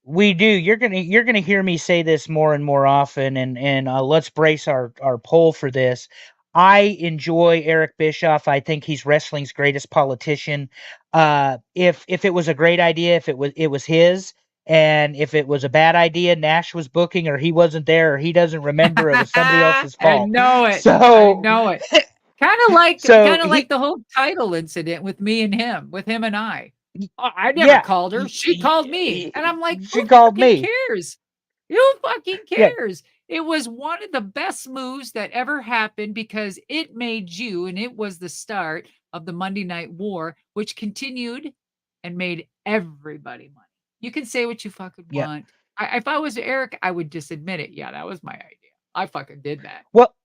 we do. You're gonna hear me say this more and more often, and let's brace our poll for this. I enjoy Eric Bischoff. I think he's wrestling's greatest politician. If it was a great idea, if it was his, and if it was a bad idea, Nash was booking, or he wasn't there, or he doesn't remember, it was somebody else's I fault. know it. I So, know it. Kind of like he, the whole title incident with me and him, with him and I. I never yeah, called her. She called me. And I'm like, she who called fucking me. cares? Who fucking Yeah, cares? It was one of the best moves that ever happened because it made you, and it was the start of the Monday Night War, which continued and made everybody money. You can say what you fucking yeah. want. If I was Eric, I would just admit it. Yeah, that was my idea. I fucking did that. Well,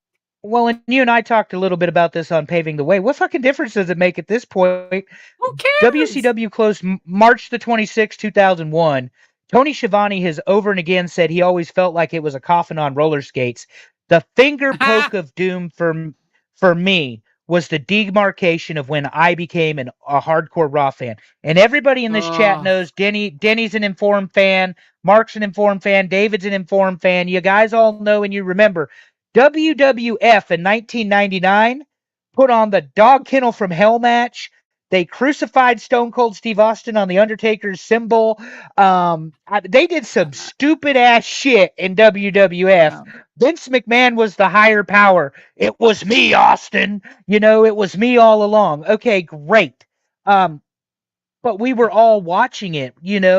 well, and you and I talked a little bit about this on paving the way. What fucking difference does it make at this point? Who cares? WCW closed March the 26th, 2001. Tony Schiavone has over and again said he always felt like it was a coffin on roller skates. The finger poke of doom for me was the demarcation of when I became a hardcore Raw fan. And everybody in this chat Oh, knows Denny's an informed fan, Mark's an informed fan, David's an informed fan. You guys all know and you remember WWF in 1999 put on the Dog Kennel from Hell match. They crucified Stone Cold Steve Austin on the Undertaker's symbol. They did some stupid ass shit in WWF. yeah. Vince McMahon was the higher power. It was me, Austin. It was me all along. Okay, great. Um, but we were all watching it.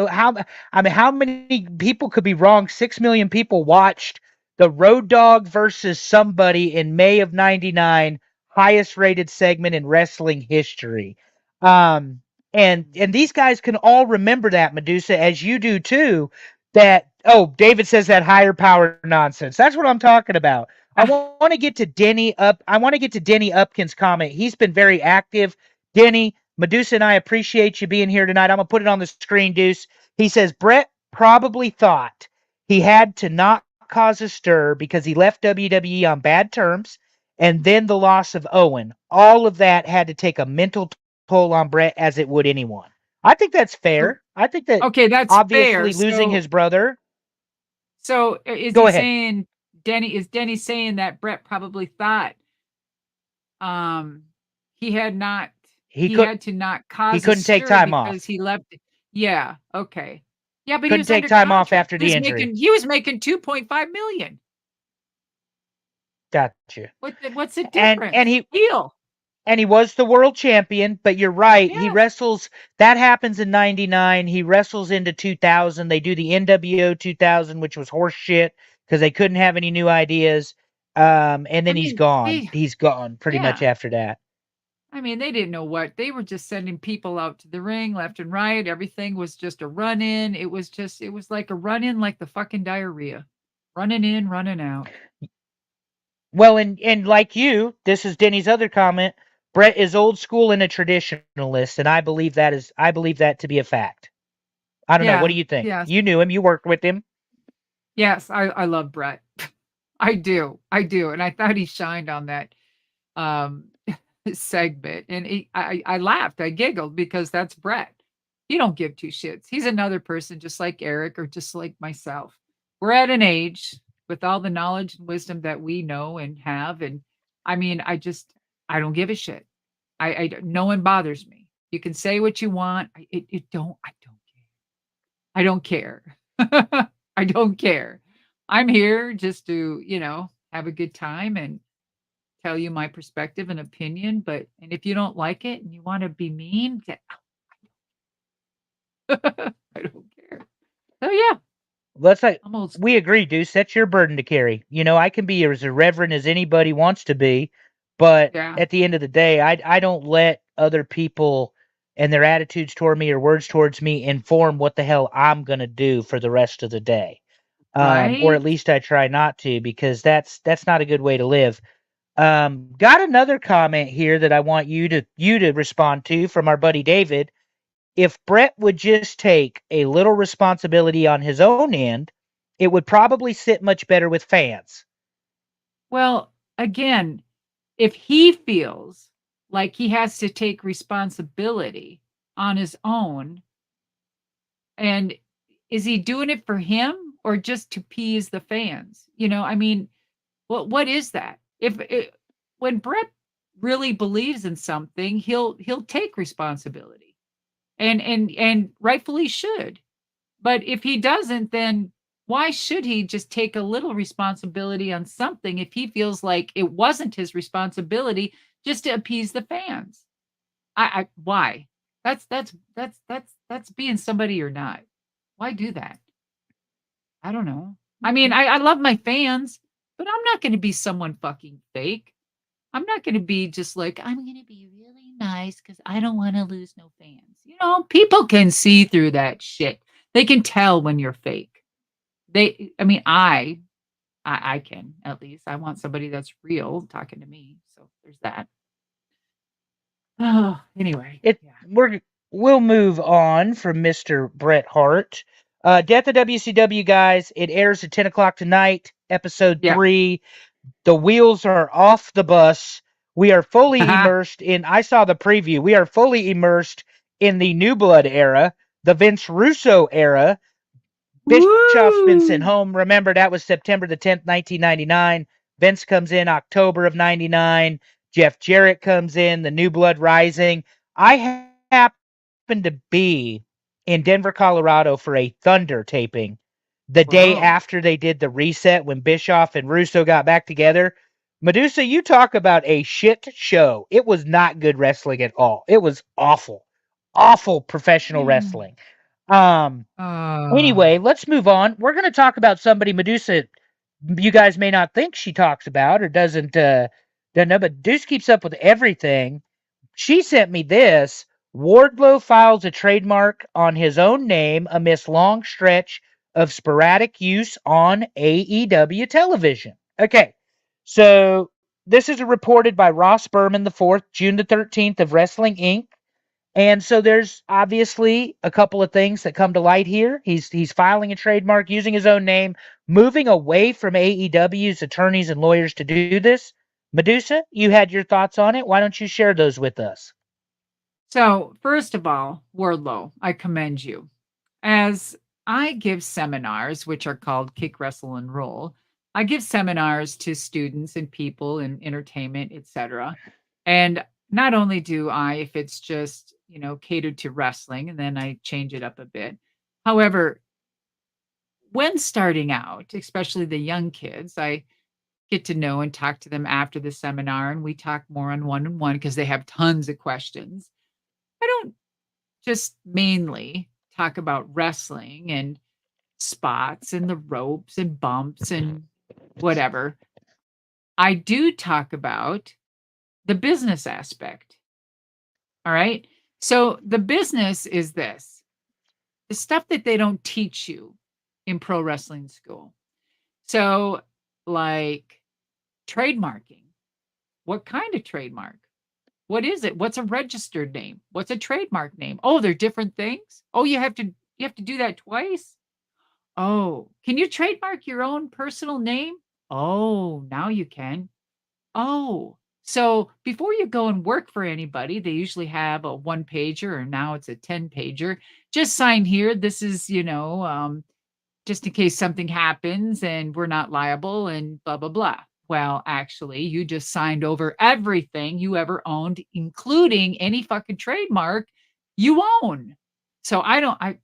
How many people could be wrong? 6 million people watched the Road Dog versus somebody in May of '99, highest rated segment in wrestling history. Um, and these guys can all remember that, Medusa, as you do too. That David says that higher power nonsense. That's what I'm talking about. Want to get to Denny up. I want to get to Denny Upkin's comment. He's been very active. Denny, Madusa and I appreciate you being here tonight. I'm going to put it on the screen, Deuce. He says, Brett probably thought he had to not cause a stir because he left WWE on bad terms, and then the loss of Owen. All of that had to take a mental toll on Brett as it would anyone. I think that's fair. I think that Okay, that's fair. obviously losing So his brother. is Go he ahead. saying Denny saying that Brett probably thought um he had not He he could had to not he cause a couldn't take stir time because off. he left. Yeah, okay. Yeah, but he Couldn't was take under time off contract. after He the was injury. making he was making 2.5 million. Gotcha. What's the And difference? Deal. he was the world champion, but you're right. He Yes. wrestles. That happens in '99. He wrestles into 2000. They do the NWO 2000, which was horse shit because they couldn't have any new ideas. And I then he's mean, gone. they He's gone pretty much yeah. after that. I mean, they didn't know what. They were just sending people out to the ring left and right. Everything was just a run in. It was like a run in like the fucking diarrhea. Running in, running out. Well, and like you, this is Denny's other comment. Brett is old school and a traditionalist, and I believe that to be a fact. I don't know. What Yeah. do you think? Yes. You knew him. You worked with him. Yes. I love Brett. I do. I do. And I thought he shined on that um segment. And I laughed. I giggled because that's Brett. He don't give two shits. He's another person just like Eric or just like myself. We're at an age with all the knowledge and wisdom that we know and have. And I mean, I don't give a shit. No one bothers me. You can say what you want. I don't care. I don't care. I don't care. I'm here just to, have a good time and tell you my perspective and opinion. And if you don't like it and you want to be mean, get out. I don't care. So yeah, Let's like I'm old we school. agree, Deuce. That's your burden to carry. I can be as irreverent as anybody wants to be, but Yeah. at the end of the day, I don't let other people and their attitudes toward me or words towards me inform what the hell I'm gonna do for the rest of the day. Or at Right? least I try not to, because that's not a good way to live. Got another comment here that I want you to respond to from our buddy David. If Brett would just take a little responsibility on his own end, it would probably sit much better with fans. Well, again, if he feels like he has to take responsibility on his own, and is he doing it for him or just to appease the fans? I mean, what is that? When Brett really believes in something, he'll take responsibility, and rightfully should. But if he doesn't, then why should he just take a little responsibility on something if he feels like it wasn't his responsibility just to appease the fans? I why? That's being somebody or not. Why do that? I don't know. I mean, I love my fans, but I'm not going to be someone fucking fake. I'm not going to be just like, I'm going to be really nice because I don't want to lose no fans. People can see through that shit. They can tell when you're fake. I mean, I can at least. I want somebody that's real talking to me. So there's that. Oh, anyway, It yeah. we'll move on from Mr. Bret Hart. Death of WCW, guys. It airs at 10 o'clock tonight. Episode Yep. 3. The wheels are off the bus. We are fully immersed in. I saw the preview. We are fully immersed in the New Blood era, the Vince Russo era. Bischoff's been sent Woo! home. Remember, that was September the 10th, 1999. Vince comes in October of 99. Jeff Jarrett comes in, the New Blood Rising. I happened to be in Denver, Colorado for a Thunder taping the day after Whoa. they did the reset when Bischoff and Russo got back together. Medusa, you talk about a shit show. It was not good wrestling at all. It was awful. Awful professional Mm. wrestling. Um, Uh, Anyway, let's move on. We're going to talk about somebody Medusa you guys may not think she talks about or doesn't know, but Deuce keeps up with everything. She sent me this. Wardlow files a trademark on his own name amidst long stretch of sporadic use on AEW television. Okay, so this is reported by Ross Berman the 4th, June the 13th of Wrestling Inc. And so there's obviously a couple of things that come to light here. He's filing a trademark using his own name, moving away from AEW's attorneys and lawyers to do this. Medusa, you had your thoughts on it. Why don't you share those with us? so, first of all, Wardlow, I commend you. As I give seminars, which are called Kick, Wrestle, and Roll, I give seminars to students and people in entertainment, etc. And not only do I, if it's just, catered to wrestling, and then I change it up a bit. However, when starting out, especially the young kids, I get to know and talk to them after the seminar, and we talk more on one because they have tons of questions. I don't just mainly talk about wrestling and spots and the ropes and bumps and whatever. I do talk about the business aspect. All right. So the business is this, the stuff that they don't teach you in pro wrestling school. So, like trademarking. What kind of trademark? What is it? What's a registered name? What's a trademark name? Oh, they're different things. Oh, you have to do that twice. Oh, can you trademark your own personal name? Oh, now you can. Oh, so before you go and work for anybody, they usually have a one pager, or now it's a 10 pager. Just sign here. This is, just in case something happens and we're not liable and blah, blah, blah. Well, actually, you just signed over everything you ever owned, including any fucking trademark you own. So I don't, I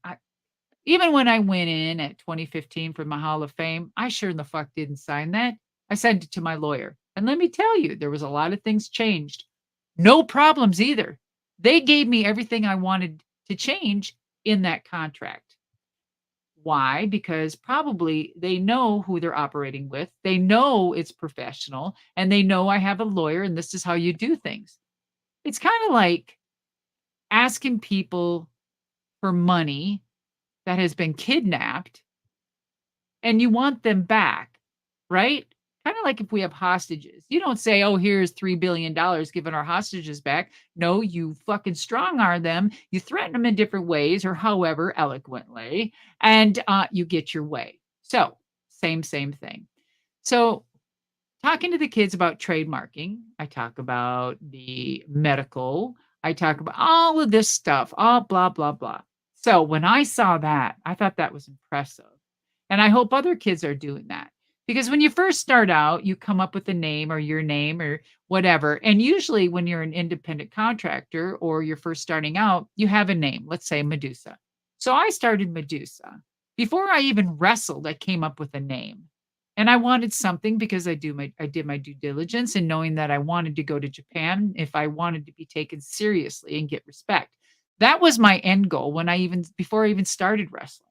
Even when I went in at 2015 for my Hall of Fame, I sure in the fuck didn't sign that. I sent it to my lawyer. And let me tell you, there was a lot of things changed. No problems either. They gave me everything I wanted to change in that contract. Why? Because probably they know who they're operating with. They know it's professional and they know I have a lawyer and this is how you do things. It's kind of like asking people for money that has been kidnapped and you want them back, right? Kind of like if we have hostages. You don't say, oh, here's $3 billion giving our hostages back. No, you fucking strong arm them. You threaten them in different ways or however eloquently, and you get your way. So, same thing. So, talking to the kids about trademarking, I talk about the medical, I talk about all of this stuff, all blah, blah, blah. So when I saw that, I thought that was impressive. And I hope other kids are doing that. Because when you first start out, you come up with a name or your name or whatever. And usually, when you're an independent contractor or you're first starting out, you have a name, let's say Madusa. So I started Madusa. Before I even wrestled, I came up with a name. And I wanted something because I did my due diligence and knowing that I wanted to go to Japan if I wanted to be taken seriously and get respect. That was my end goal when I even before I even started wrestling.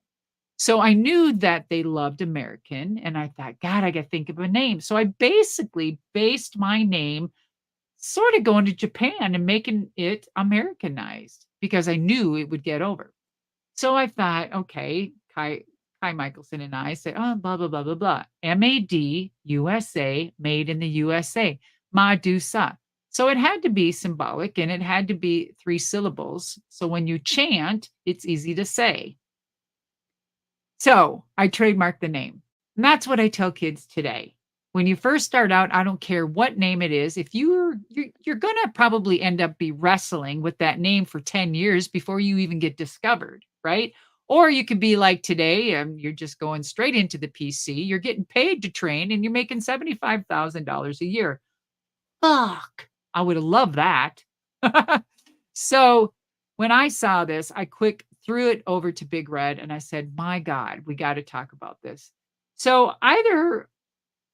So I knew that they loved American and I thought, God, I got to think of a name. So I basically based my name sort of going to Japan and making it Americanized because I knew it would get over. So I thought, okay, Kai Michelson and I said, oh, blah, blah, blah, blah, blah. MAD USA, made in the USA, Madusa. So it had to be symbolic and it had to be 3 syllables. So when you chant, it's easy to say. So I trademarked the name. And that's what I tell kids today. When you first start out, I don't care what name it is. If you're going to probably end up be wrestling with that name for 10 years before you even get discovered, right? Or you could be like today, you're just going straight into the PC. You're getting paid to train and you're making $75,000 a year. Fuck. I would have loved that. So when I saw this, I quick threw it over to Big Red and I said, my God, we got to talk about this. So either,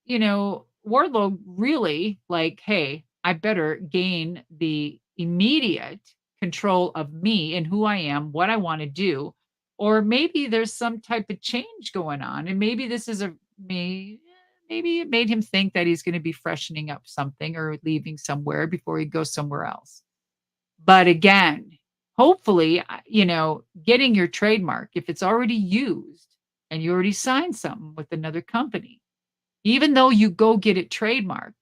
Wardlow really like, hey, I better gain the immediate control of me and who I am, what I want to do. Or maybe there's some type of change going on. And maybe this is maybe it made him think that he's going to be freshening up something or leaving somewhere before he goes somewhere else. But again, hopefully, getting your trademark, if it's already used and you already signed something with another company, even though you go get it trademarked,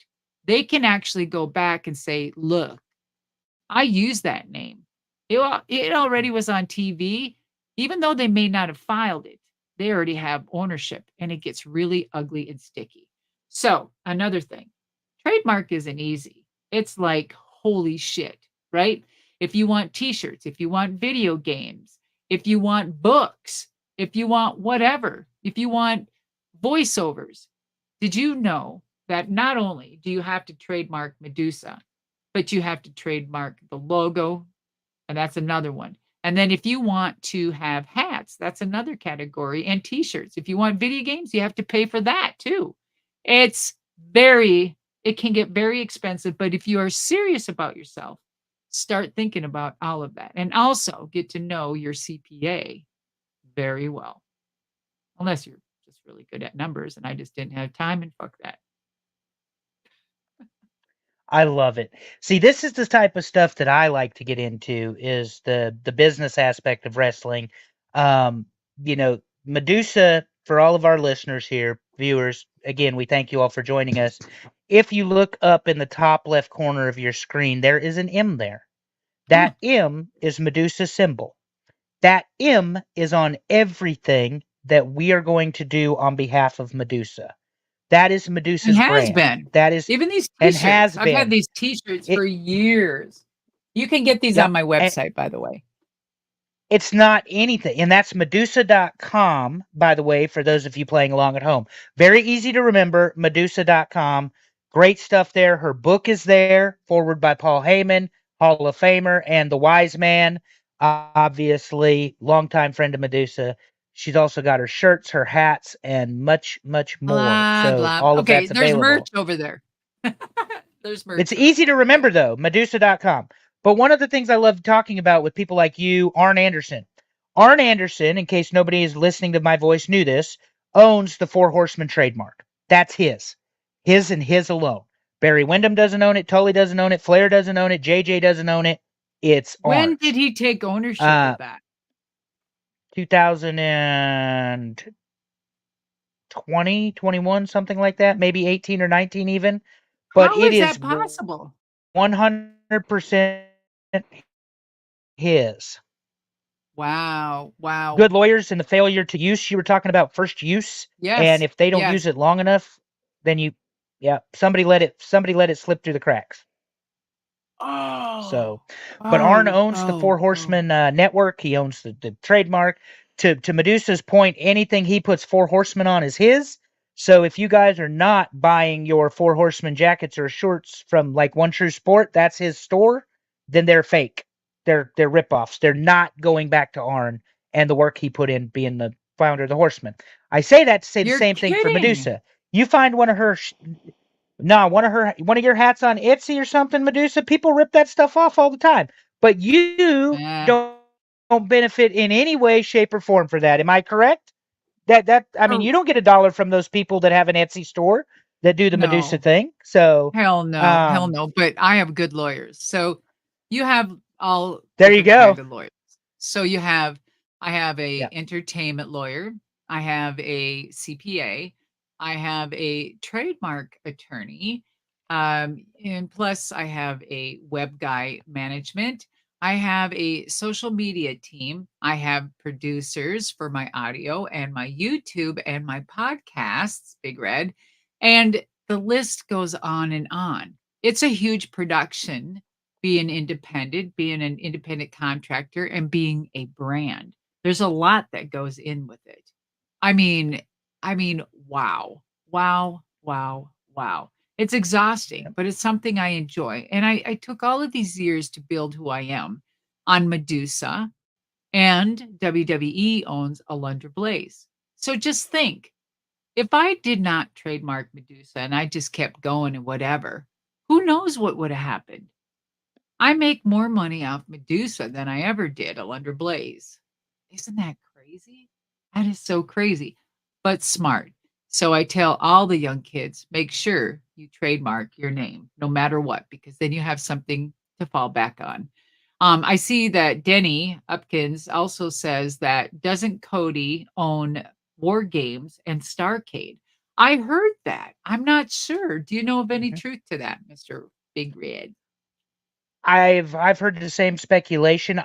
they can actually go back and say, look, I use that name. It already was on TV. Even though they may not have filed it, they already have ownership and it gets really ugly and sticky. So, another thing, trademark isn't easy. It's like, holy shit, right? If you want t shirts, if you want video games, if you want books, if you want whatever, if you want voiceovers, did you know that not only do you have to trademark Madusa, but you have to trademark the logo, and that's another one. And then if you want to have hats, that's another category, and t-shirts. If you want video games, you have to pay for that too. It's it can get very expensive, but if you are serious about yourself, start thinking about all of that. And also get to know your CPA very well. Unless you're just really good at numbers and I just didn't have time and fuck that. I love it. See, this is the type of stuff that I like to get into is the business aspect of wrestling. Um, Madusa, for all of our listeners here, viewers, again, we thank you all for joining us. If you look up in the top left corner of your screen, there is an M there. Hmm. That M is Madusa's symbol. That M is on everything that we are going to do on behalf of Madusa. That is And Madusa's has brand. been. That is Even these and t-shirts. has I've had been. these t-shirts It for years. You can get these on Yep. my And website, by the way. it's not anything. And that's Madusa.com, by the way, for those of you playing along at home. Very easy to remember, Madusa.com. Great stuff there. Her book is there, forward by Paul Heyman, Hall of Famer, and the Wise Man, obviously, longtime friend of Madusa. She's also got her shirts, her hats, and much, much more. Blah, So blah. all of Okay, that's there's merch available. over there. There's It's merch over easy to there. Yeah. remember though, Madusa.com. But one of the things I love talking about with people like you, Arn Anderson. Arn Anderson, in case nobody is listening to my voice knew this, owns the Four Horsemen trademark. That's his. His and his alone. Barry Windham doesn't own it, Tully doesn't own it, Flair doesn't own it, JJ doesn't own it. It's When did Arn's. he take ownership Uh of that? 2020, 21, something like that, maybe 18 or 19 even. But How it is is that possible? 100% his. Wow. Wow. Good lawyers and the failure to use. You were talking about first use, and Yes. if they don't use Yes. it long enough, then yeah, somebody let it slip through the cracks. Oh. So, but Arn Oh. owns the Four Oh. Oh. Horsemen network. He owns the trademark. To Medusa's point, anything he puts Four Horsemen on is his. So if you guys are not buying your Four Horsemen jackets or shorts from like One True Sport, that's his store, then they're fake. They're ripoffs. They're not going back to Arn and the work he put in being the founder of the Horsemen. I say that to say the You're same thing for kidding. Medusa. You find one of her no, one of your hats on Etsy or something, Medusa. People rip that stuff off all the time, but you Eh. don't benefit in any way, shape, or form for that. Am I correct? That I mean, Oh, you don't get a dollar from those people that have an Etsy store that do the Medusa no. thing. So, Hell no. Hell um, no. But I have good lawyers. So you have all there you different kind go. of lawyers. So you have I have a Yeah. entertainment lawyer, I have a CPA, I have a trademark attorney, and plus I have a web guy management. I have a social media team. I have producers for my audio and my YouTube and my podcasts, Big Red. And the list goes on and on. It's a huge production being independent, being an independent contractor, and being a brand. There's a lot that goes in with it. I mean, wow. Wow, wow, wow. It's exhausting, Yep. but it's something I enjoy. And I took all of these years to build who I am on Madusa, and WWE owns Alundra Blaze. So just think, if I did not trademark Madusa and I just kept going and whatever, who knows what would have happened? I make more money off Madusa than I ever did Alundra Blaze. Isn't that crazy? That is so crazy, but smart. So I tell all the young kids, make sure you trademark your name no matter what, because then you have something to fall back on. I see that Denny Upkins also says that doesn't Cody own War Games and Starcade? I heard that. I'm not sure. Do you know of any Mhm. truth to that, Mr. Big Red? I've heard the same speculation.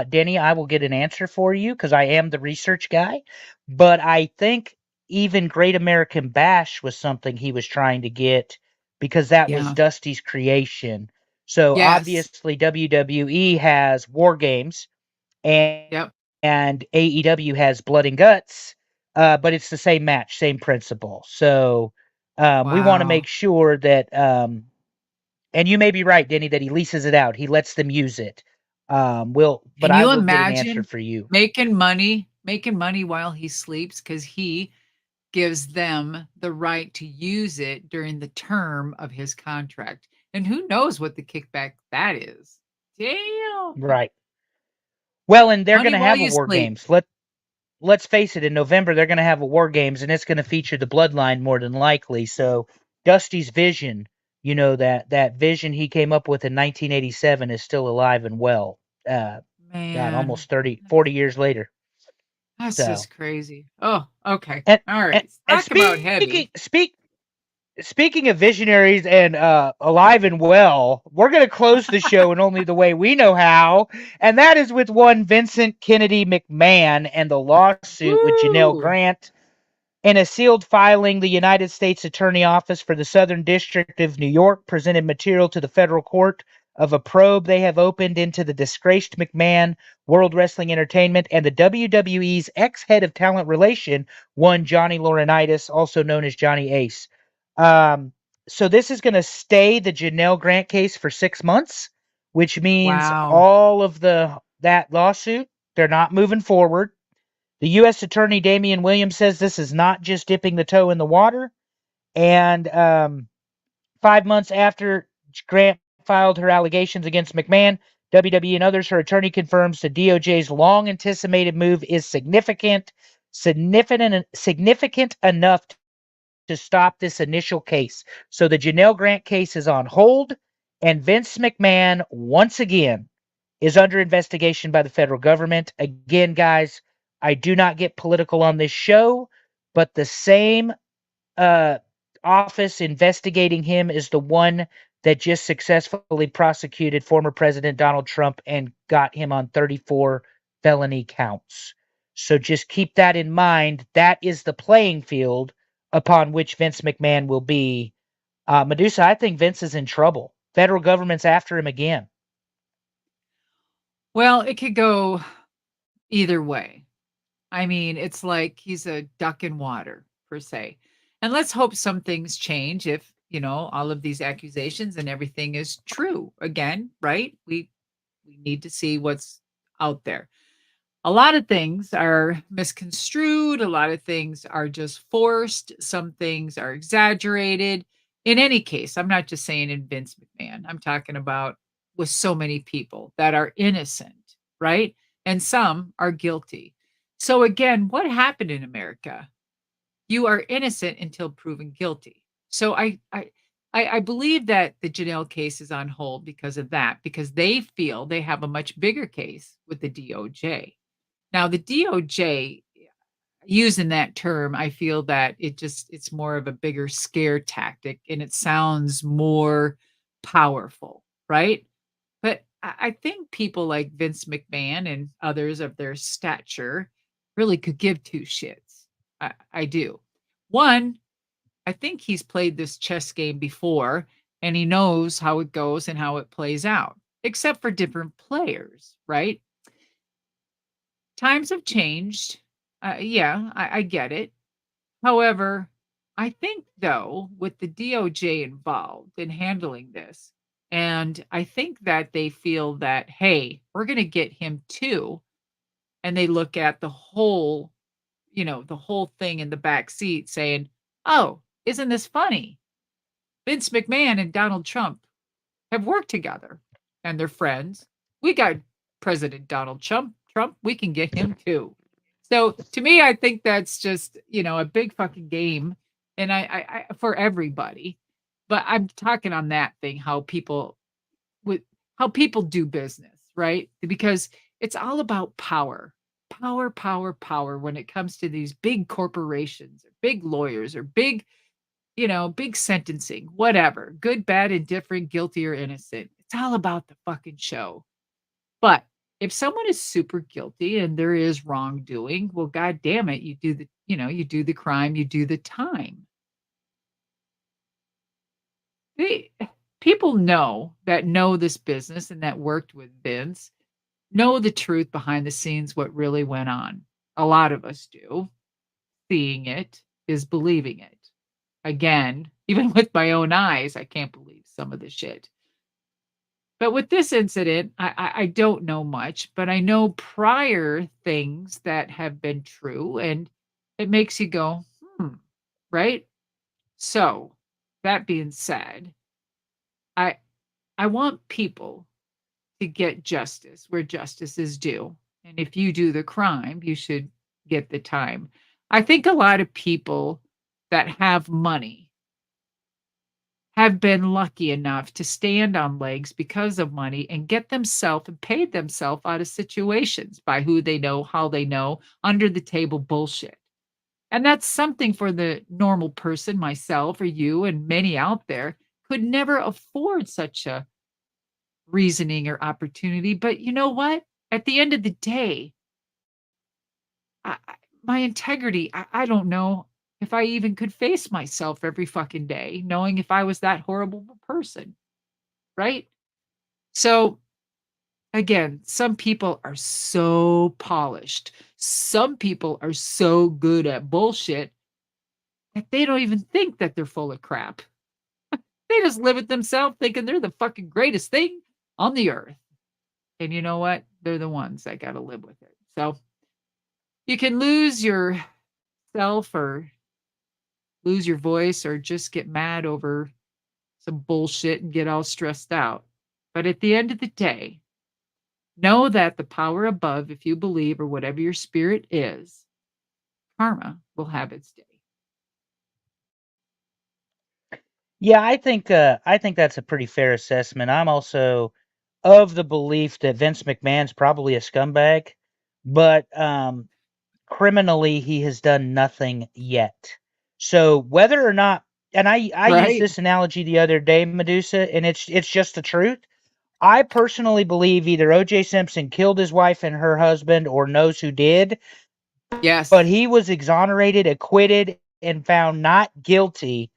Denny, I will get an answer for you because I am the research guy. But I think even Great American Bash was something he was trying to get because that was Yeah. Dusty's creation. So Yes. obviously WWE has War Games Yep. and AEW has Blood and Guts, but it's the same match, same principle. So we want to make Wow. sure that and you may be right, Denny, that he leases it out. He lets them use it. But Can I you will get an answer imagine for you. making money while he sleeps because he gives them the right to use it during the term of his contract, and who knows what the kickback that is. Damn. Right. Well, and they're going Money to while have a you War sleep. Games. Let's face it. In November, they're going to have a War Games, and it's going to feature the Bloodline more than likely. So Dusty's vision, that vision he came up with in 1987, is still alive and well. Uh, God, Man, almost 30, 40 years later. that's So, just crazy. Oh, okay. and All and, right. and Talk about heavy. speaking of visionaries and alive and well, we're going to close the show in only the way we know how, and that is with one Vincent Kennedy McMahon and the lawsuit with Janelle Woo! Grant. In a sealed filing, the United States Attorney Office for the Southern District of New York presented material to the federal court of a probe they have opened into the disgraced McMahon, World Wrestling Entertainment, and the WWE's ex-head of talent relation, one Johnny Laurinaitis, also known as Johnny Ace. Um, so this is going to stay the Janelle Grant case for 6 months, which means Wow. all of that lawsuit, they're not moving forward. The U.S. Attorney Damian Williams says this is not just dipping the toe in the water. And 5 months after Grant filed her allegations against McMahon, WWE and others, her attorney confirms the DOJ's long anticipated move is significant enough to stop this initial case. So the Janelle Grant case is on hold, and Vince McMahon, once again, is under investigation by the federal government. Again, guys, I do not get political on this show, but the same uh, office investigating him is the one that just successfully prosecuted former President Donald Trump and got him on 34 felony counts. So just keep that in mind. That is the playing field upon which Vince McMahon will be. Madusa, I think Vince is in trouble. Federal government's after him again. Well, it could go either way. I mean, it's like he's a duck in water, per se. And let's hope some things change if, all of these accusations and everything is true again, right? We need to see what's out there. A lot of things are misconstrued, a lot of things are just forced, some things are exaggerated. In any case, I'm not just saying in Vince McMahon. I'm talking about with so many people that are innocent, right? And some are guilty. So again, what happened in America? You are innocent until proven guilty. So I believe that the Janelle case is on hold because of that, because they feel they have a much bigger case with the DOJ. Now, the DOJ, using that term, I feel that it's more of a bigger scare tactic and it sounds more powerful, right? But I think people like Vince McMahon and others of their stature really could give two shits. I do. One, I think he's played this chess game before and he knows how it goes and how it plays out, except for different players, right? Times have changed. Yeah, I get it. However, I think though, with the DOJ involved in handling this, and I think that they feel that, hey, we're going to get him too. And they look at the whole thing in the back seat saying, oh, isn't this funny? Vince McMahon and Donald Trump have worked together and they're friends. We got President Donald Trump, we can get him too. So to me, I think that's just, a big fucking game. And I for everybody. But I'm talking on that thing, with how people do business, right? Because it's all about power. Power, power, power when it comes to these big corporations or big lawyers or big sentencing, whatever, good, bad, indifferent, guilty or innocent. It's all about the fucking show. But if someone is super guilty and there is wrongdoing, well, god damn it, you do the crime, you do the time. They, people know this business and that worked with Vince, know the truth behind the scenes, what really went on. A lot of us do. Seeing it is believing it. Again, even with my own eyes, I can't believe some of the shit. But with this incident, I don't know much, but I know prior things that have been true, and it makes you go, right? So, that being said, I I want people to get justice where justice is due. And if you do the crime, you should get the time. I think a lot of people that have money have been lucky enough to stand on legs because of money and get themselves and paid themselves out of situations by who they know, how they know, under the table bullshit. And that's something for the normal person, myself or you, and many out there could never afford such a reasoning or opportunity. But you know what? At the end of the day, my integrity, I don't know if I even could face myself every fucking day, knowing if I was that horrible of a person, right? So, again, some people are so polished. Some people are so good at bullshit that they don't even think that they're full of crap. They just live it themselves thinking they're the fucking greatest thing on the earth. And you know what? They're the ones that got to live with it. So, You can lose yourself or lose your voice or just get mad over some bullshit and get all stressed out. But at the end of the day, know that the power above, if you believe or whatever your spirit is, karma will have its day. Yeah, I think that's a pretty fair assessment. I'm also of the belief that Vince McMahon's probably a scumbag, but criminally he has done nothing yet. So whether or not, and I used Right? this analogy the other day, Medusa, and it's just the truth. I personally believe either O.J. Simpson killed his wife and her husband or knows who did, but Yes. he was exonerated, acquitted, and found not guilty.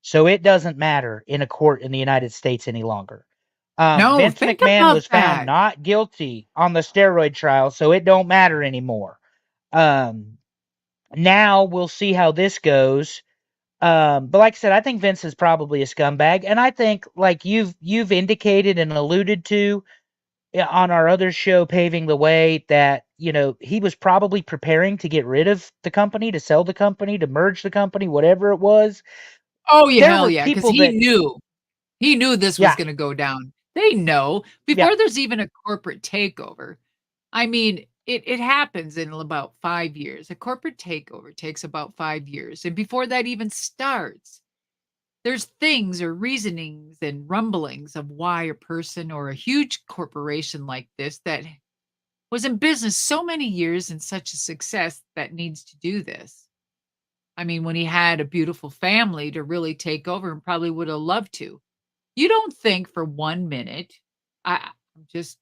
So it doesn't matter in a court in the United States any longer. No, Vince think McMahon about was found that. not guilty on the steroid trial, so it don't matter anymore. Um, Now we'll see how this goes. But like I said, I think Vince is probably a scumbag, and I think like you've indicated and alluded to on our other show, paving the way, that he was probably preparing to get rid of the company, to sell the company, to merge the company, whatever it was. Oh, yeah, There hell were yeah, because people that, he knew this was yeah, gonna go down. They know yeah. before there's even a corporate takeover. I mean, it happens in about 5 years. A corporate takeover takes about 5 years, and before that even starts, there's things or reasonings and rumblings of why a person or a huge corporation like this that was in business so many years and such a success that needs to do this. I mean, when he had a beautiful family to really take over and probably would have loved to. You don't think for 1 minute, I'm just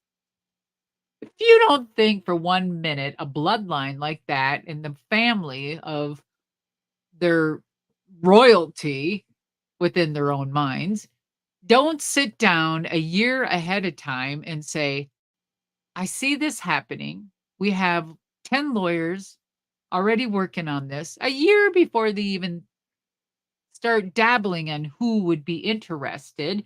if you don't think for 1 minute a bloodline like that in the family of their royalty within their own minds, don't sit down a year ahead of time and say, "I see this happening. We have 10 lawyers already working on this," a year before they even start dabbling in who would be interested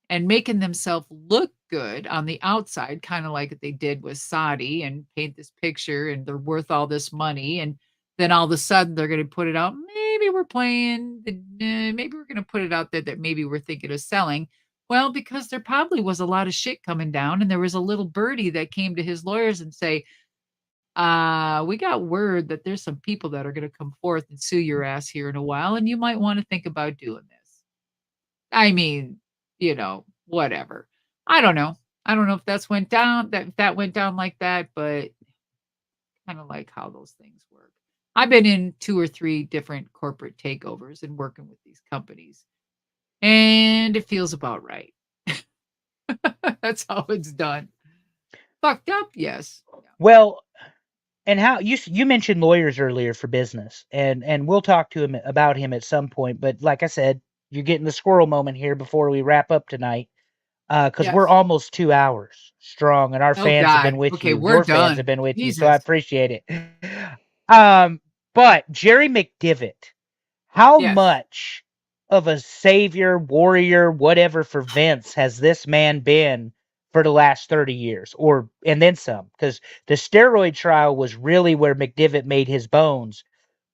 and making themselves look good on the outside, kind of like they did with Saudi and paint this picture and they're worth all this money. And then all of a sudden they're going to put it out. Maybe we're playing, maybe we're going to put it out there that maybe we're thinking of selling. Well, because there probably was a lot of shit coming down, and there was a little birdie that came to his lawyers and say, we got word that there's some people that are going to come forth and sue your ass here in a while, and you might want to think about doing this. I mean, whatever. I don't know. I don't know if that went down like that, but kind of like how those things work. I've been in 2 or 3 different corporate takeovers and working with these companies, and it feels about right. That's how it's done. Fucked up? Yes. Yeah. Well, and how you mentioned lawyers earlier for business, and we'll talk to him about him at some point. But like I said, you're getting the squirrel moment here before we wrap up tonight. Because we're Yes. almost 2 hours strong, and our Oh fans have been god. with Okay, you. we're Your fans have done. been with you, so I Jesus. appreciate it. Um, but Jerry McDivitt, how Yes. much of a savior, warrior, whatever for Vince has this man been for the last 30 years, or and then some? Because the steroid trial was really where McDivitt made his bones,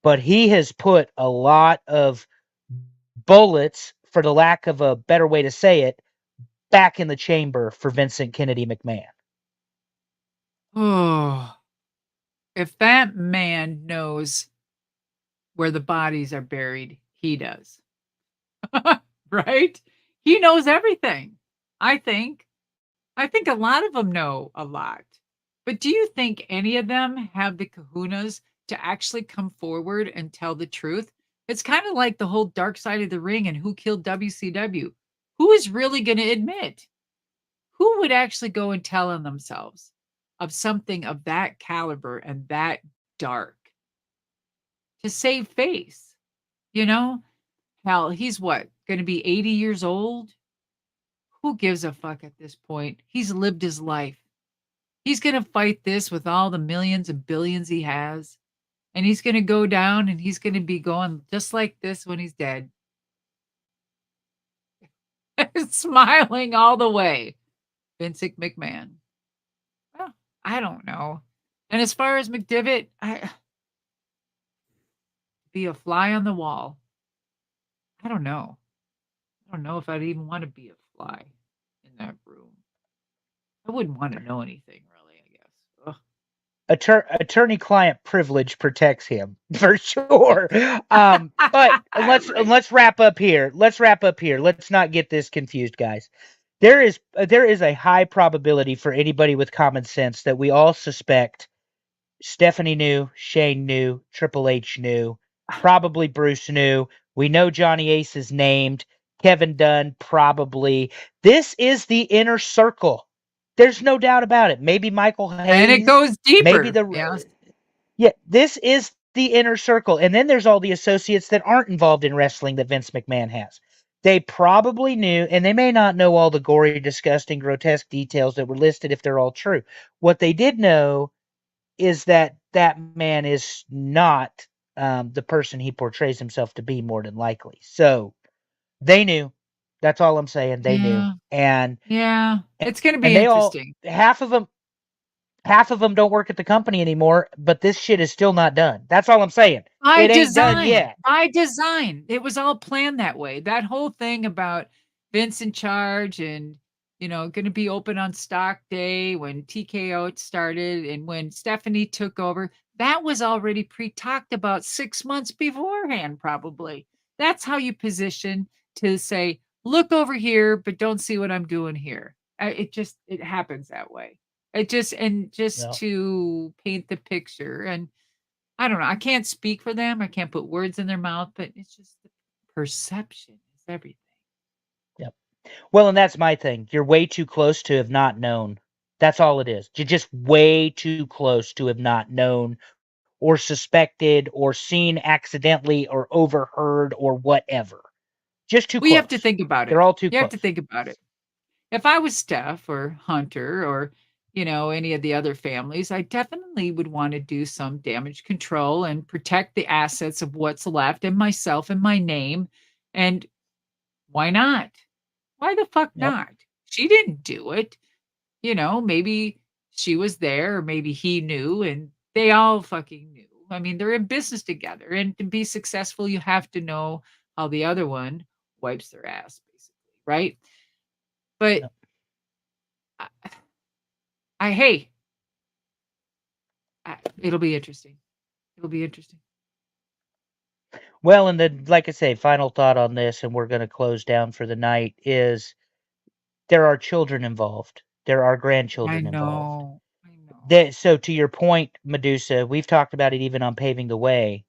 but he has put a lot of bullets, for the lack of a better way to say it, back in the chamber for Vincent Kennedy McMahon. Oh, if that man knows where the bodies are buried, he does. Right? He knows everything. I think. I think a lot of them know a lot. But do you think any of them have the kahunas to actually come forward and tell the truth? It's kind of like the whole dark side of the ring and who killed WCW. Who is really going to admit? Who would actually go and tell on themselves of something of that caliber and that dark to save face? You know, hell, he's what, going to be 80 years old? Who gives a fuck at this point? He's lived his life. He's gonna fight this with all the millions and billions he has, and he's gonna go down and he's gonna be going just like this when he's dead. Smiling all the way. Vincent McMahon. Well, I don't know. And as far as McDivitt, be a fly on the wall. I don't know. I don't know if I'd even want to be a fly in that room. I wouldn't want to know anything really, I guess. Ugh. Attorney-client privilege protects him for sure. But Right. let's wrap up here. Let's wrap up here. Let's not get this confused, guys. There is a high probability for anybody with common sense that we all suspect Stephanie knew, Shane knew, Triple H knew, probably Bruce knew. We know Johnny Ace is named, Kevin Dunn probably. This is the inner circle. There's no doubt about it. Maybe Michael And it Hayes, goes maybe deeper. the Yes. yeah, this is the inner circle. And then there's all the associates that aren't involved in wrestling that Vince McMahon has. They probably knew, and they may not know all the gory, disgusting, grotesque details that were listed if they're all true. What they did know is that that man is not the person he portrays himself to be, more than likely. So they knew. That's all I'm saying. They knew, Yeah. Yeah. and It's going to and be they all interesting. half of them don't work at the company anymore. But this shit is still not done. That's all I'm saying. By It ain't done design, yet. by design. It was all planned that way. That whole thing about Vince in charge and, going to be open on stock day when TKO started and when Stephanie took over, that was already pre-talked about 6 months beforehand, probably. That's how you position to say, look over here, but don't see what I'm doing here. It happens that way. Just No. to paint the picture. And I don't know. I can't speak for them. I can't put words in their mouth, but it's just the perception is everything. Yep. Well, and that's my thing. You're way too close to have not known. That's all it is. You're just way too close to have not known or suspected or seen accidentally or overheard or whatever. Just too Well, you have to close. think about They're it. all too You have to close. think about it. If I was Steph or Hunter or, any of the other families, I definitely would want to do some damage control and protect the assets of what's left and myself and my name. And why not? Why the fuck Yep. not? She didn't do it. Maybe she was there or maybe he knew and they all fucking knew. I mean, they're in business together. And to be successful, you have to know how the other one wipes their ass, basically. Right. But Yep. I, hey, it'll be interesting. It'll be interesting. Well, and then, like I say, final thought on this, and we're going to close down for the night, is there are children involved. There are I grandchildren involved. know. I know. So, to your point, Medusa, we've talked about it even on Paving the Way.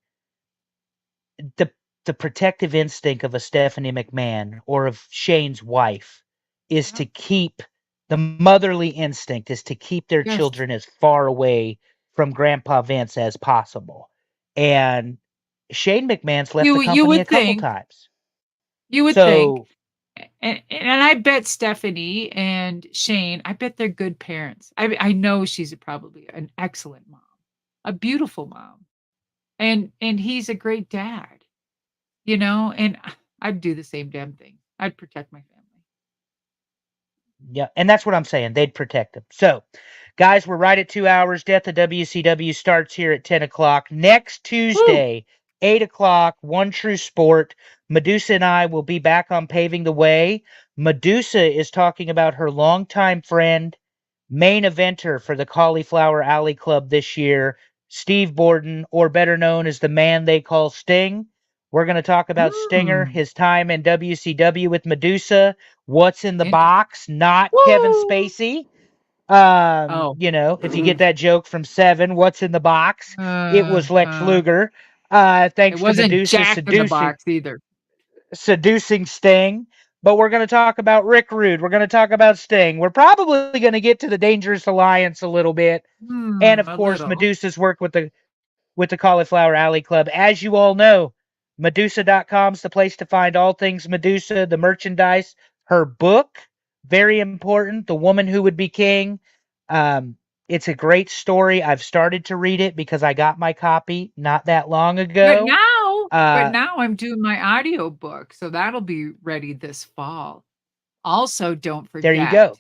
The the protective instinct of a Stephanie McMahon or of Shane's wife is Yeah. to keep the motherly instinct is to keep their Yes. children as far away from Grandpa Vince as possible. And Shane McMahon's left the You company a would couple think. times. You would think. So, And I bet Stephanie and Shane, I bet they're good parents. I know she's probably an excellent mom, a beautiful mom, and he's a great dad, and I'd do the same damn thing. I'd protect my family. yeah, and that's what I'm saying. They'd protect them. So, guys, we're right at 2 hours. Death of WCW starts here at 10 o'clock. Next Woo! Tuesday, 8 o'clock, One True Sport. Medusa and I will be back on Paving the Way. Medusa is talking about her longtime friend, main eventer for the Cauliflower Alley Club this year, Steve Borden, or better known as the man they call Sting. We're going to talk about Stinger, Mm, his time in WCW with Medusa, what's in the interesting. box, not Kevin Woo! Spacey. Oh, If you get that joke from Seven, what's in the box? It uh, was Lex uh, Luger. it Thanks to wasn't Medusa Jack in the Box either. seducing Sting. But we're going to talk about Rick Rude. We're going to talk about Sting. We're probably going to get to the Dangerous Alliance a little bit, and of A course little. Medusa's work with the Cauliflower Alley Club. As you all know, Medusa.com's the place to find all things Medusa, the merchandise, her book, very important, The Woman Who Would Be King. Um, it's a great story. I've started to read it because I got my copy not that long But ago. now but Uh, now I'm doing my audio book, so that'll be ready this fall. Also, don't there you forget, go.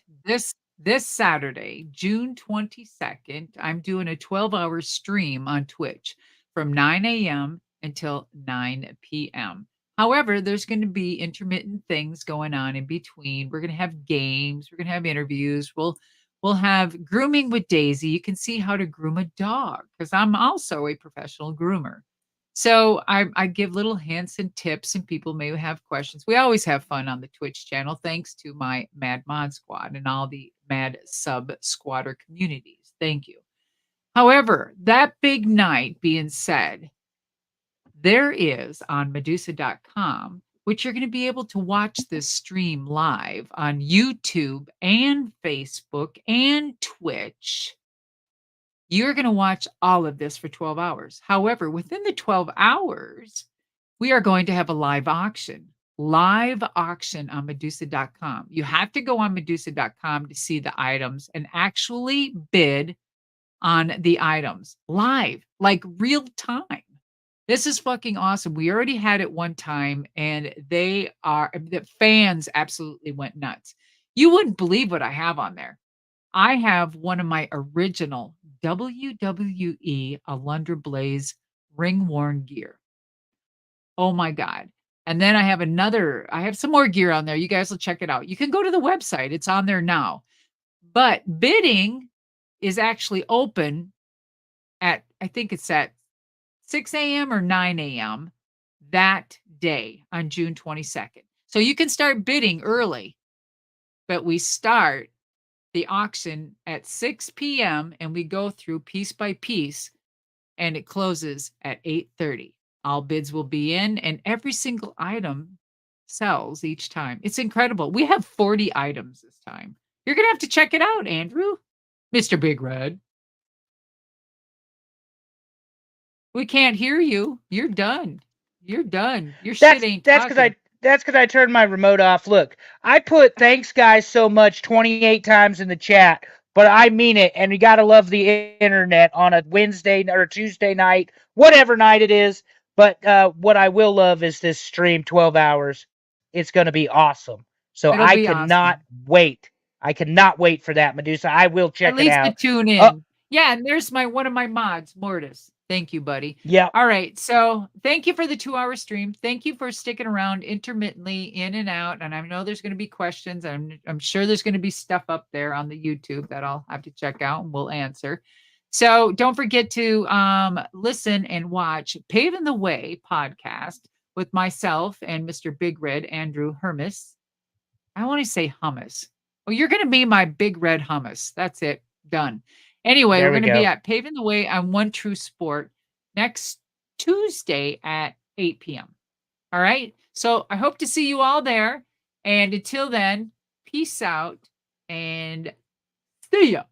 this Saturday, June 22nd, I'm doing a 12-hour stream on Twitch from 9 a.m. until 9 p.m. However, there's going to be intermittent things going on in between. We're going to have games, we're going to have interviews. We'll have grooming with Daisy. You can see how to groom a dog because I'm also a professional groomer. So I give little hints and tips, and people may have questions. We always have fun on the Twitch channel, thanks to my Mad Mod Squad and all the Mad Sub Squatter communities. Thank you. However, that big night being said, there is on Madusa.com, which you're going to be able to watch this stream live on YouTube and Facebook and Twitch. You're going to watch all of this for 12 hours. However, within the 12 hours, we are going to have a live auction. Live auction on Madusa.com. You have to go on Madusa.com to see the items and actually bid on the items live, like real time. This is fucking awesome. We already had it one time and the fans absolutely went nuts. You wouldn't believe what I have on there. I have one of my original WWE Alundra Blaze ring worn gear. Oh my God. And then I have some more gear on there. You guys will check it out. You can go to the website, it's on there now. But bidding is actually open I think it's at 6 a.m. or 9 a.m. that day on June 22nd. So you can start bidding early, but we start the auction at 6 p.m. and we go through piece by piece and it closes at 8:30. All bids will be in and every single item sells each time. It's incredible. We have 40 items this time. You're going to have to check it out, Andrew. Mr. Big Red. We can't hear you. You're done. You're done. Your shit ain't talking. That's because I turned my remote off. Look, I put thanks guys so much 28 times in the chat, but I mean it. And you got to love the internet on a Wednesday or Tuesday night, whatever night it is. But what I will love is this stream 12 hours. It's going to be awesome. So It'll I be cannot awesome. wait. I cannot wait for that, Madusa. I will At check it least to out. tune Oh, in. Yeah, and there's one of my mods, Mortis. Thank you, buddy. yeah. All right. So thank you for the 2-hour stream. Thank you for sticking around intermittently in and out. And I know there's going to be questions. I'm sure there's going to be stuff up there on the YouTube that I'll have to check out and we'll answer. So don't forget to listen and watch Paving the Way podcast with myself and Mr. Big Red Andrew Hermis. I want to say hummus. Well, you're going to be my big red hummus. That's it. Done. Anyway, There we're we going to be go. at Paving the Way on One True Sport next Tuesday at 8 p.m. All right. So I hope to see you all there. And until then, peace out and see ya.